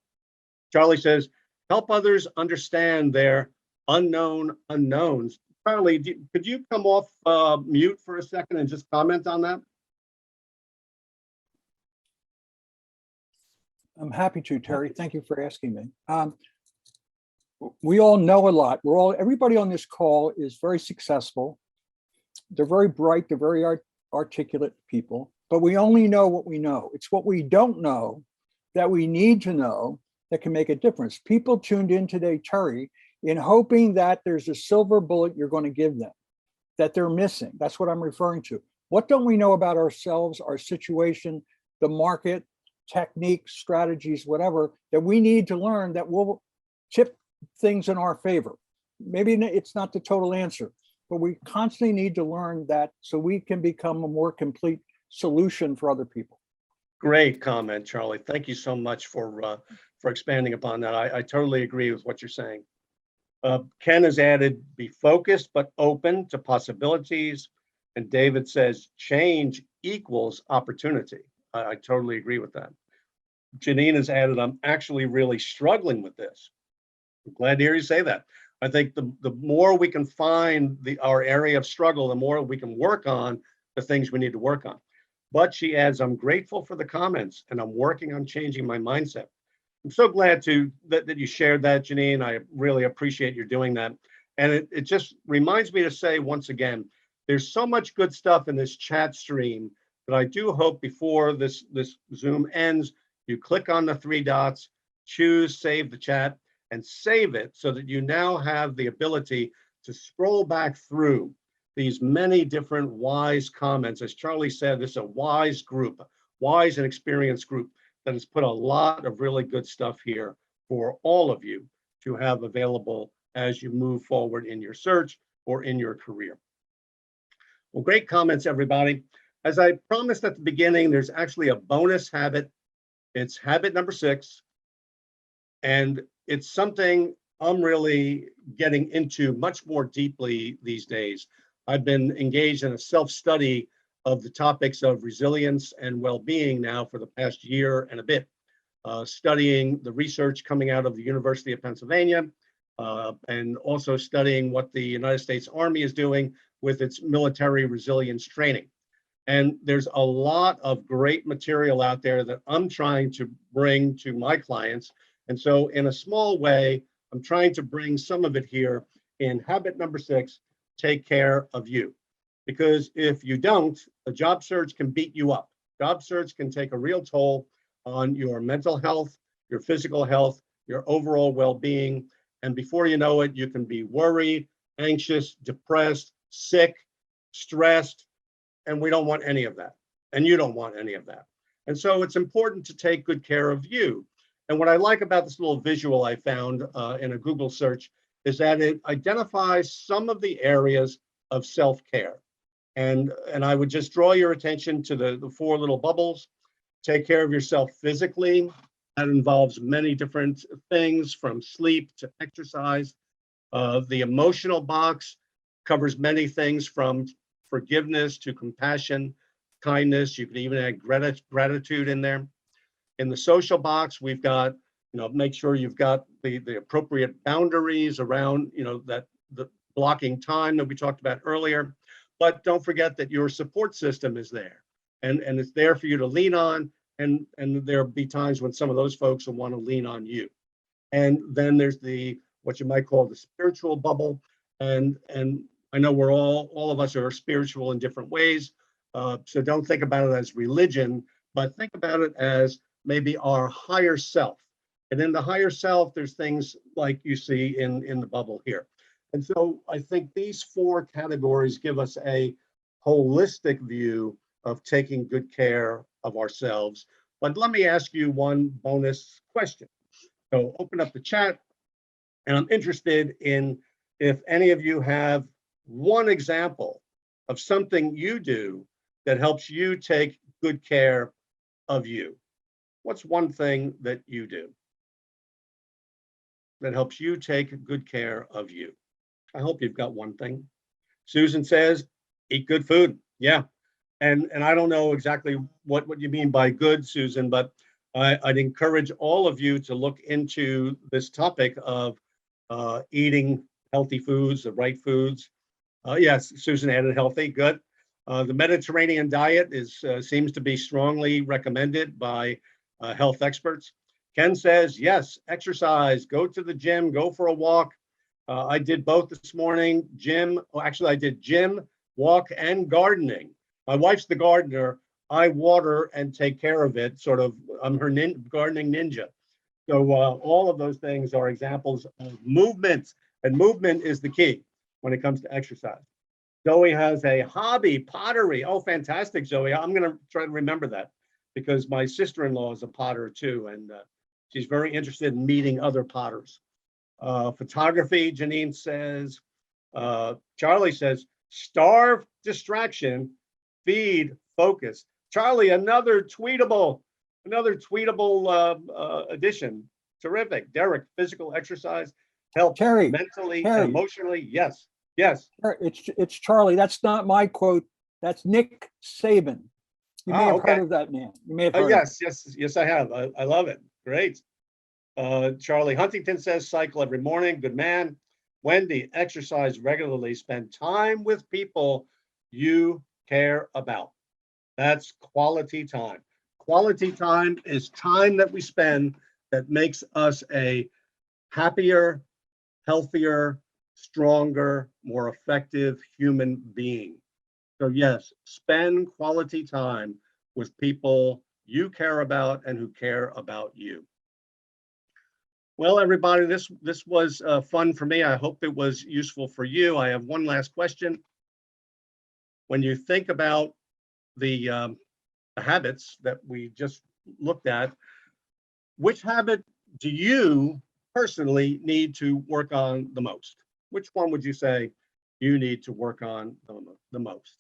Charlie says, help others understand their unknown unknowns. Charlie, could you come off mute for a second and just comment on that? I'm happy to, Terry. Thank you for asking me. We all know a lot. Everybody on this call is very successful. They're very bright. They're very articulate people, but we only know what we know. It's what we don't know that we need to know that can make a difference. People tuned in today, Terry, in hoping that there's a silver bullet you're going to give them, that they're missing. That's what I'm referring to. What don't we know about ourselves, our situation, the market, techniques, strategies, whatever, that we need to learn that will tip things in our favor? Maybe it's not the total answer, but we constantly need to learn that so we can become a more complete solution for other people. Great comment, Charlie. Thank you so much for expanding upon that. I totally agree with what you're saying. Ken has added, be focused but open to possibilities. And David says, change equals opportunity. I totally agree with that. Janine has added, I'm actually really struggling with this. I'm glad to hear you say that. I think the more we can find our area of struggle, the more we can work on the things we need to work on. But she adds, I'm grateful for the comments and I'm working on changing my mindset. I'm so glad that you shared that, Janine. I really appreciate you doing that. And it just reminds me to say once again, there's so much good stuff in this chat stream that I do hope before this Zoom ends, you click on the 3 dots, choose save the chat, and save it so that you now have the ability to scroll back through these many different wise comments. As Charlie said, this is a wise group, wise and experienced group that has put a lot of really good stuff here for all of you to have available as you move forward in your search or in your career. Well, great comments, everybody. As I promised at the beginning, there's actually a bonus habit. It's habit number 6. And it's something I'm really getting into much more deeply these days. I've been engaged in a self-study of the topics of resilience and well-being now for the past year and a bit, studying the research coming out of the University of Pennsylvania, and also studying what the United States Army is doing with its military resilience training. And there's a lot of great material out there that I'm trying to bring to my clients. And so in a small way, I'm trying to bring some of it here in habit number 6, take care of you. Because if you don't, a job search can beat you up. Job search can take a real toll on your mental health, your physical health, your overall well-being. And before you know it, you can be worried, anxious, depressed, sick, stressed, and we don't want any of that. And you don't want any of that. And so it's important to take good care of you. And what I like about this little visual I found in a Google search is that it identifies some of the areas of self-care. And I would just draw your attention to the 4 little bubbles. Take care of yourself physically. That involves many different things, from sleep to exercise. The emotional box covers many things, from forgiveness to compassion, kindness. You can even add gratitude in there. In the social box, we've got, make sure you've got the appropriate boundaries around, that the blocking time that we talked about earlier. But don't forget that your support system is there, and it's there for you to lean on. And there'll be times when some of those folks will want to lean on you. And then there's what you might call the spiritual bubble. And I know we're all of us are spiritual in different ways. So don't think about it as religion, but think about it as maybe our higher self. And in the higher self, there's things like you see in the bubble here. And so I think these 4 categories give us a holistic view of taking good care of ourselves. But let me ask you one bonus question. So open up the chat, and I'm interested in if any of you have one example of something you do that helps you take good care of you. What's one thing that you do that helps you take good care of you? I hope you've got one thing. Susan says, eat good food. Yeah. And I don't know exactly what you mean by good, Susan, but I'd encourage all of you to look into this topic of eating healthy foods, the right foods. Yes, Susan added healthy, good. The Mediterranean diet seems to be strongly recommended by health experts. Ken says, yes, exercise, go to the gym, go for a walk. I did both this morning, I did gym, walk, and gardening. My wife's the gardener. I water and take care of it, sort of, I'm her gardening ninja. So all of those things are examples of movement, and movement is the key when it comes to exercise. Zoe has a hobby, pottery. Oh, fantastic, Zoe. I'm going to try to remember that because my sister-in-law is a potter too, and she's very interested in meeting other potters. Photography, Janine says. Charlie says, starve distraction, feed focus. Charlie, another tweetable addition. Terrific. Derek, physical exercise help Terry, mentally, Terry. and emotionally. Yes. It's Charlie. That's not my quote. That's Nick Saban. You may have heard of that man. You may have heard. Yes, I have. I love it. Great. Charlie Huntington says, cycle every morning. Good man. Wendy, exercise regularly. Spend time with people you care about. That's quality time. Quality time is time that we spend that makes us a happier, healthier, stronger, more effective human being. So yes, spend quality time with people you care about and who care about you. Well, everybody, this was fun for me. I hope it was useful for you. I have one last question. when you think about the habits that we just looked at, which habit do you personally need to work on the most? Which one would you say you need to work on the most?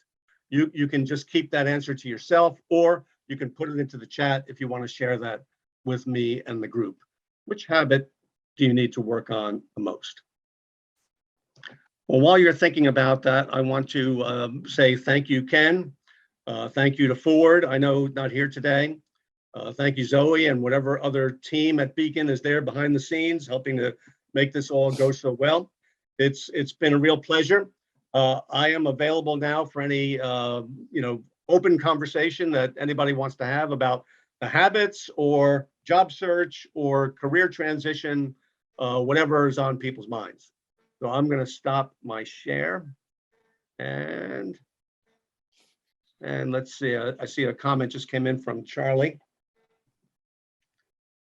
You can just keep that answer to yourself, or you can put it into the chat if you want to share that with me and the group. Which habit do you need to work on the most? Well, while you're thinking about that, I want to say thank you, Ken. Thank you to Ford. I know not here today. Thank you, Zoe, and whatever other team at Beacon is there behind the scenes helping to make this all go so well. It's been a real pleasure. I am available now for any open conversation that anybody wants to have about the habits or job search or career transition, whatever is on people's minds. So I'm going to stop my share, and let's see. I see a comment just came in from Charlie.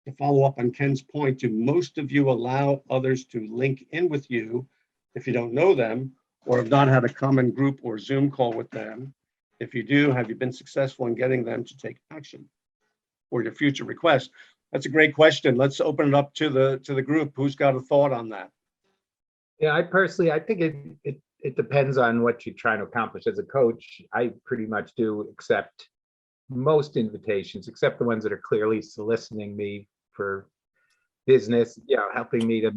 To follow up on Ken's point, do most of you allow others to link in with you if you don't know them or have not had a common group or Zoom call with them? If you do, have you been successful in getting them to take action for your future requests? That's a great question. Let's open it up to the group. Who's got a thought on that? Yeah, I think it depends on what you're trying to accomplish as a coach. I pretty much do accept most invitations, except the ones that are clearly soliciting me for business, helping me to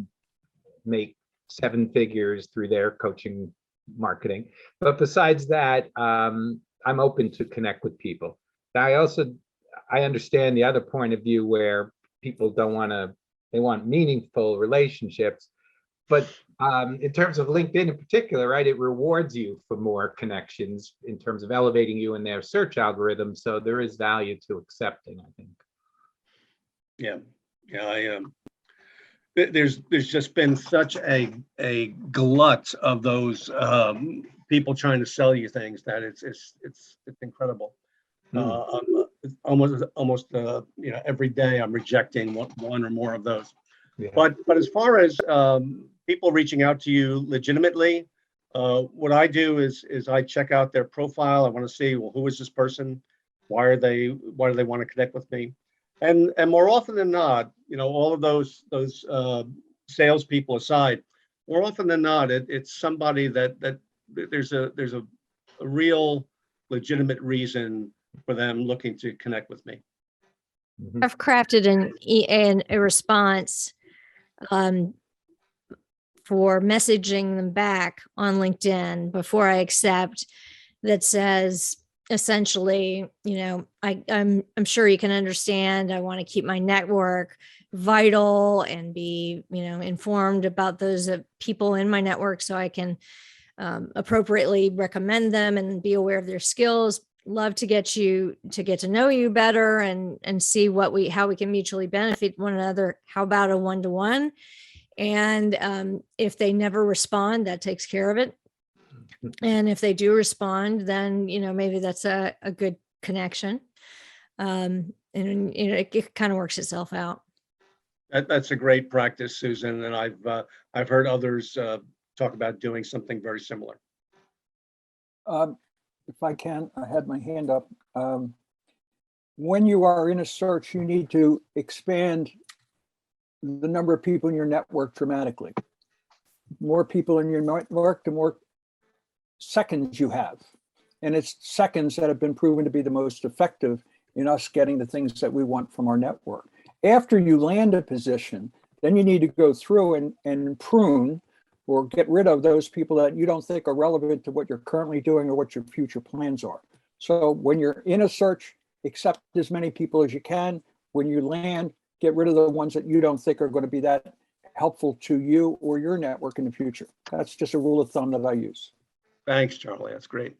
make 7 figures through their coaching marketing. But besides that, I'm open to connect with people. I understand the other point of view where people they want meaningful relationships. But in terms of LinkedIn in particular, right, it rewards you for more connections in terms of elevating you in their search algorithm. So there is value to accepting, I think. Yeah, I am. There's just been such a glut of those people trying to sell you things that it's incredible. Almost every day I'm rejecting one or more of those. Yeah. But as far as people reaching out to you legitimately, what I do is I check out their profile. I want to see, well, who is this person? Why do they want to connect with me? And more often than not, all of those salespeople aside, more often than not, it's somebody that there's a real legitimate reason for them looking to connect with me. I've crafted a response for messaging them back on LinkedIn before I accept that says essentially, I'm sure you can understand. I want to keep my network vital and be, informed about those people in my network so I can appropriately recommend them and be aware of their skills. Love to get to know you better and see how we can mutually benefit one another. How about a one-to-one? And if they never respond, that takes care of it. And if they do respond, then, maybe that's a good connection. And it kind of works itself out. That's a great practice, Susan. And I've heard others talk about doing something very similar. If I can, I had my hand up. When you are in a search, you need to expand the number of people in your network dramatically. More people in your network, the more seconds you have. And it's seconds that have been proven to be the most effective in us getting the things that we want from our network. After you land a position, then you need to go through and prune or get rid of those people that you don't think are relevant to what you're currently doing or what your future plans are. So when you're in a search, accept as many people as you can. When you land, get rid of the ones that you don't think are going to be that helpful to you or your network in the future. That's just a rule of thumb that I use. Thanks, Charlie. That's great.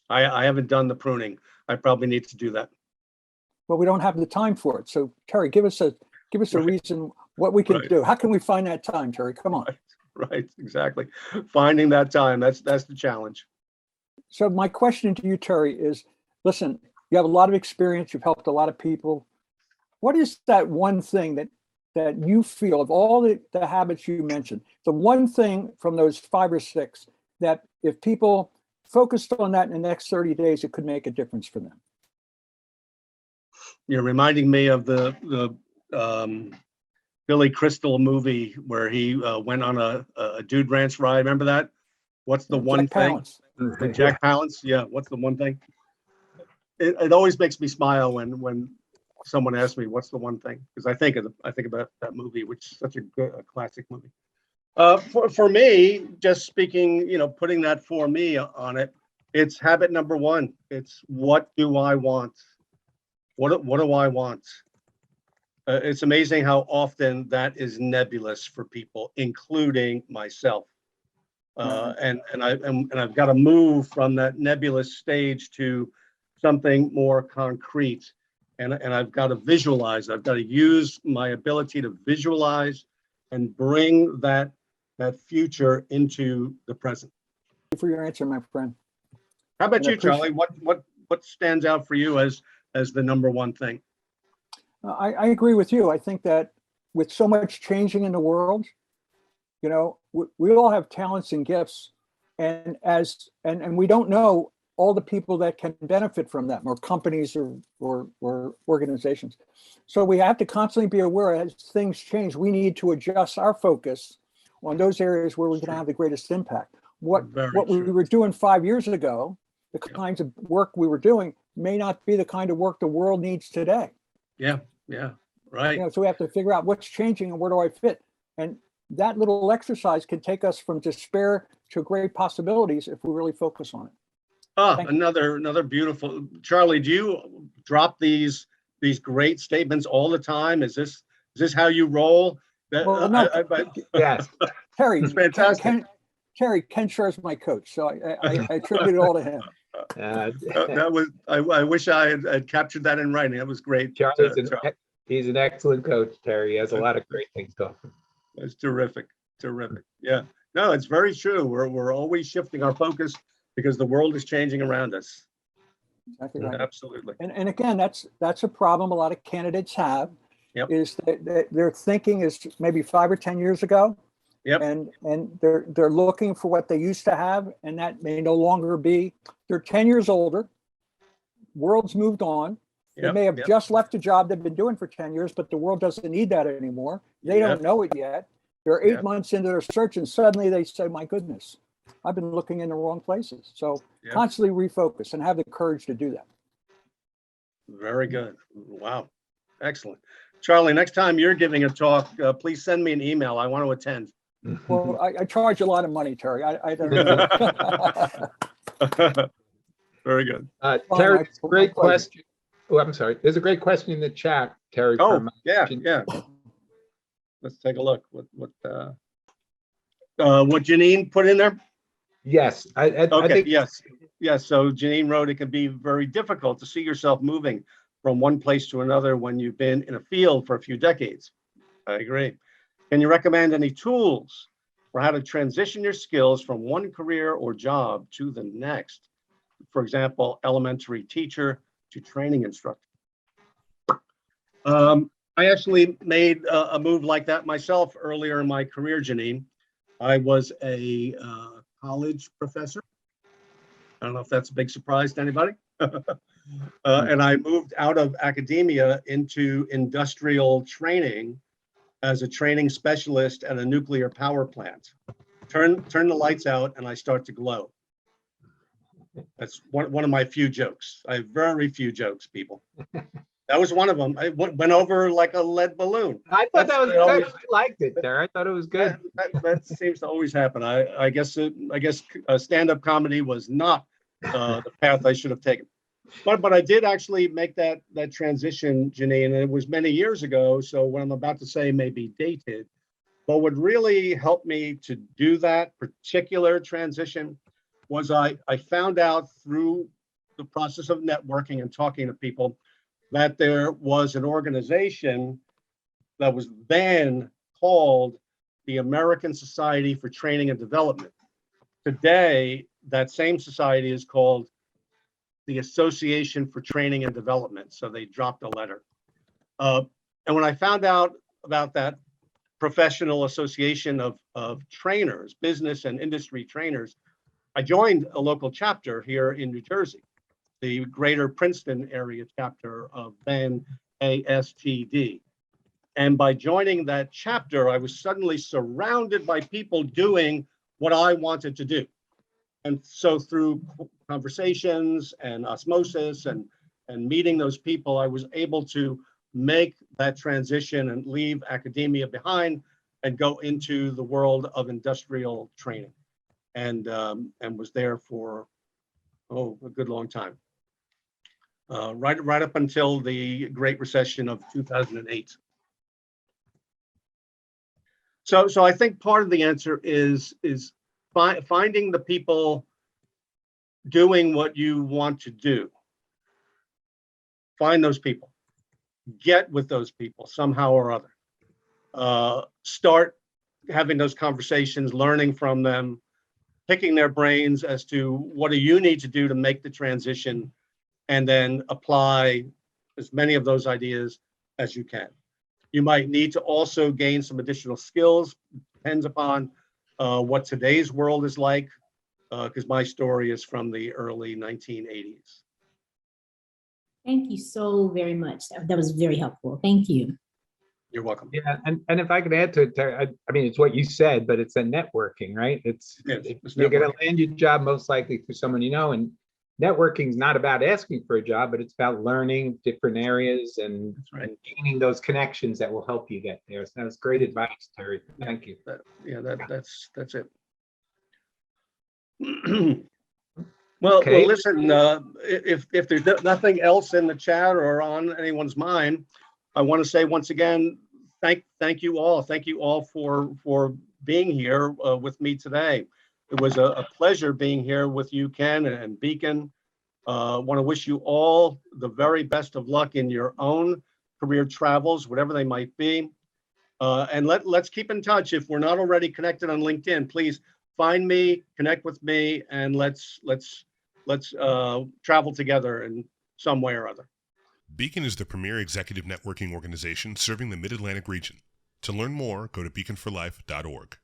I haven't done the pruning. I probably need to do that. Well, we don't have the time for it. So Terry, give us a Right. reason what we can Right. do. How can we find that time, Terry? Come on. Right, exactly. Finding that time, that's the challenge. So my question to you, Terry, is, listen, you have a lot of experience. You've helped a lot of people. What is that one thing that you feel, of all the habits you mentioned, the one thing from those 5 or 6 that if people focused on that in the next 30 days, it could make a difference for them. You're reminding me of the Billy Crystal movie where he went on a Dude Ranch ride. Remember that? What's the one Jack thing? Palance. Jack Palance. Yeah. What's the one thing? It always makes me smile when someone asks me what's the one thing, because I think about that movie, which is such a classic movie. For me, just speaking, putting that for me on it, it's habit number one. It's what do I want? What do I want? It's amazing how often that is nebulous for people, including myself. And I've got to move from that nebulous stage to something more concrete. And I've got to visualize. I've got to use my ability to visualize and bring that future into the present. Thank you for your answer, my friend. How about And I you, Charlie? What stands out for you as the number one thing? I agree with you. I think that with so much changing in the world, we all have talents and gifts, and we don't know all the people that can benefit from that, or companies or organizations. So we have to constantly be aware as things change. We need to adjust our focus on those areas where we can have the greatest impact. What we were doing 5 years ago, the kinds of work we were doing may not be the kind of work the world needs today. Yeah, right. So we have to figure out what's changing and where do I fit. And that little exercise can take us from despair to great possibilities if we really focus on it. Another beautiful. Charlie, do you drop these great statements all the time? Is this how you roll? Well, no. Yes. It's fantastic. Ken Shore is my coach, so I attribute it all to him. That was. I wish I had captured that in writing. That was great. He's an excellent coach, Terry. He has a lot of great things to offer. That's terrific. Yeah. No, it's very true. We're always shifting our focus because the world is changing around us. Exactly right. Absolutely. And again, that's a problem a lot of candidates have. Yep. Is that their thinking is maybe 5 or 10 years ago. Yep. And they're looking for what they used to have, and that may no longer be. They're 10 years older. World's moved on. They may have just left a job they've been doing for 10 years, but the world doesn't need that anymore. They don't know it yet. They're 8 months into their search, and suddenly they say, my goodness, I've been looking in the wrong places. So constantly refocus and have the courage to do that. Very good. Wow. Excellent. Charlie, next time you're giving a talk, please send me an email. I want to attend. Well, I charge a lot of money, Terry. I don't know. Very good. Terry, great question. Oh, I'm sorry. There's a great question in the chat, Terry. Oh, yeah. Let's take a look. What Janine put in there? Yes. I think yes. So Janine wrote, it can be very difficult to see yourself moving from one place to another when you've been in a field for a few decades. I agree. Can you recommend any tools for how to transition your skills from one career or job to the next? For example, elementary teacher to training instructor. I actually made a move like that myself earlier in my career, Janine. I was a college professor. I don't know if that's a big surprise to anybody. And I moved out of academia into industrial training as a training specialist at a nuclear power plant. Turn the lights out and I start to glow. That's one of my few jokes. I have very few jokes, people. That was one of them. I went over like a lead balloon. I thought that was good. I liked it there. I thought it was good. That seems to always happen. I guess stand-up comedy was not the path I should have taken. But I did actually make that transition, Janine, and it was many years ago. So what I'm about to say may be dated, but what really helped me to do that particular transition was I found out through the process of networking and talking to people that there was an organization that was then called the American Society for Training and Development. Today, that same society is called the Association for Training and Development. So they dropped a letter. And when I found out about that professional association of trainers, business and industry trainers, I joined a local chapter here in New Jersey, the Greater Princeton area chapter of then ASTD. And by joining that chapter, I was suddenly surrounded by people doing what I wanted to do. And so through conversations and osmosis and meeting those people, I was able to make that transition and leave academia behind and go into the world of industrial training, and was there for a good long time, right up until the Great Recession of 2008. So I think part of the answer is finding the people doing what you want to do. Find those people, get with those people somehow or other. Start having those conversations, learning from them, picking their brains as to what do you need to do to make the transition, and then apply as many of those ideas as you can. You might need to also gain some additional skills, depends upon what today's world is like, because my story is from the early 1980s. Thank you so very much. That was very helpful. Thank you. You're welcome. Yeah, and if I could add to it, Terry, I mean, it's what you said, but it's a networking, right? Yes, You're going to land your job most likely through someone you know, and networking is not about asking for a job, but it's about learning different areas and, right. and gaining those connections that will help you get there. So that was great advice, Terry. Thank you. That's it. Well, Okay. listen, if there's nothing else in the chat or on anyone's mind, I want to say once again, thank you all. Thank you all for being here with me today. It was a pleasure being here with you, Ken and Beacon. Want to wish you all the very best of luck in your own career travels, whatever they might be. And let's keep in touch. If we're not already connected on LinkedIn, please find me, connect with me, and let's travel together in some way or other. Beacon is the premier executive networking organization serving the Mid-Atlantic region. To learn more, go to beaconforlife.org.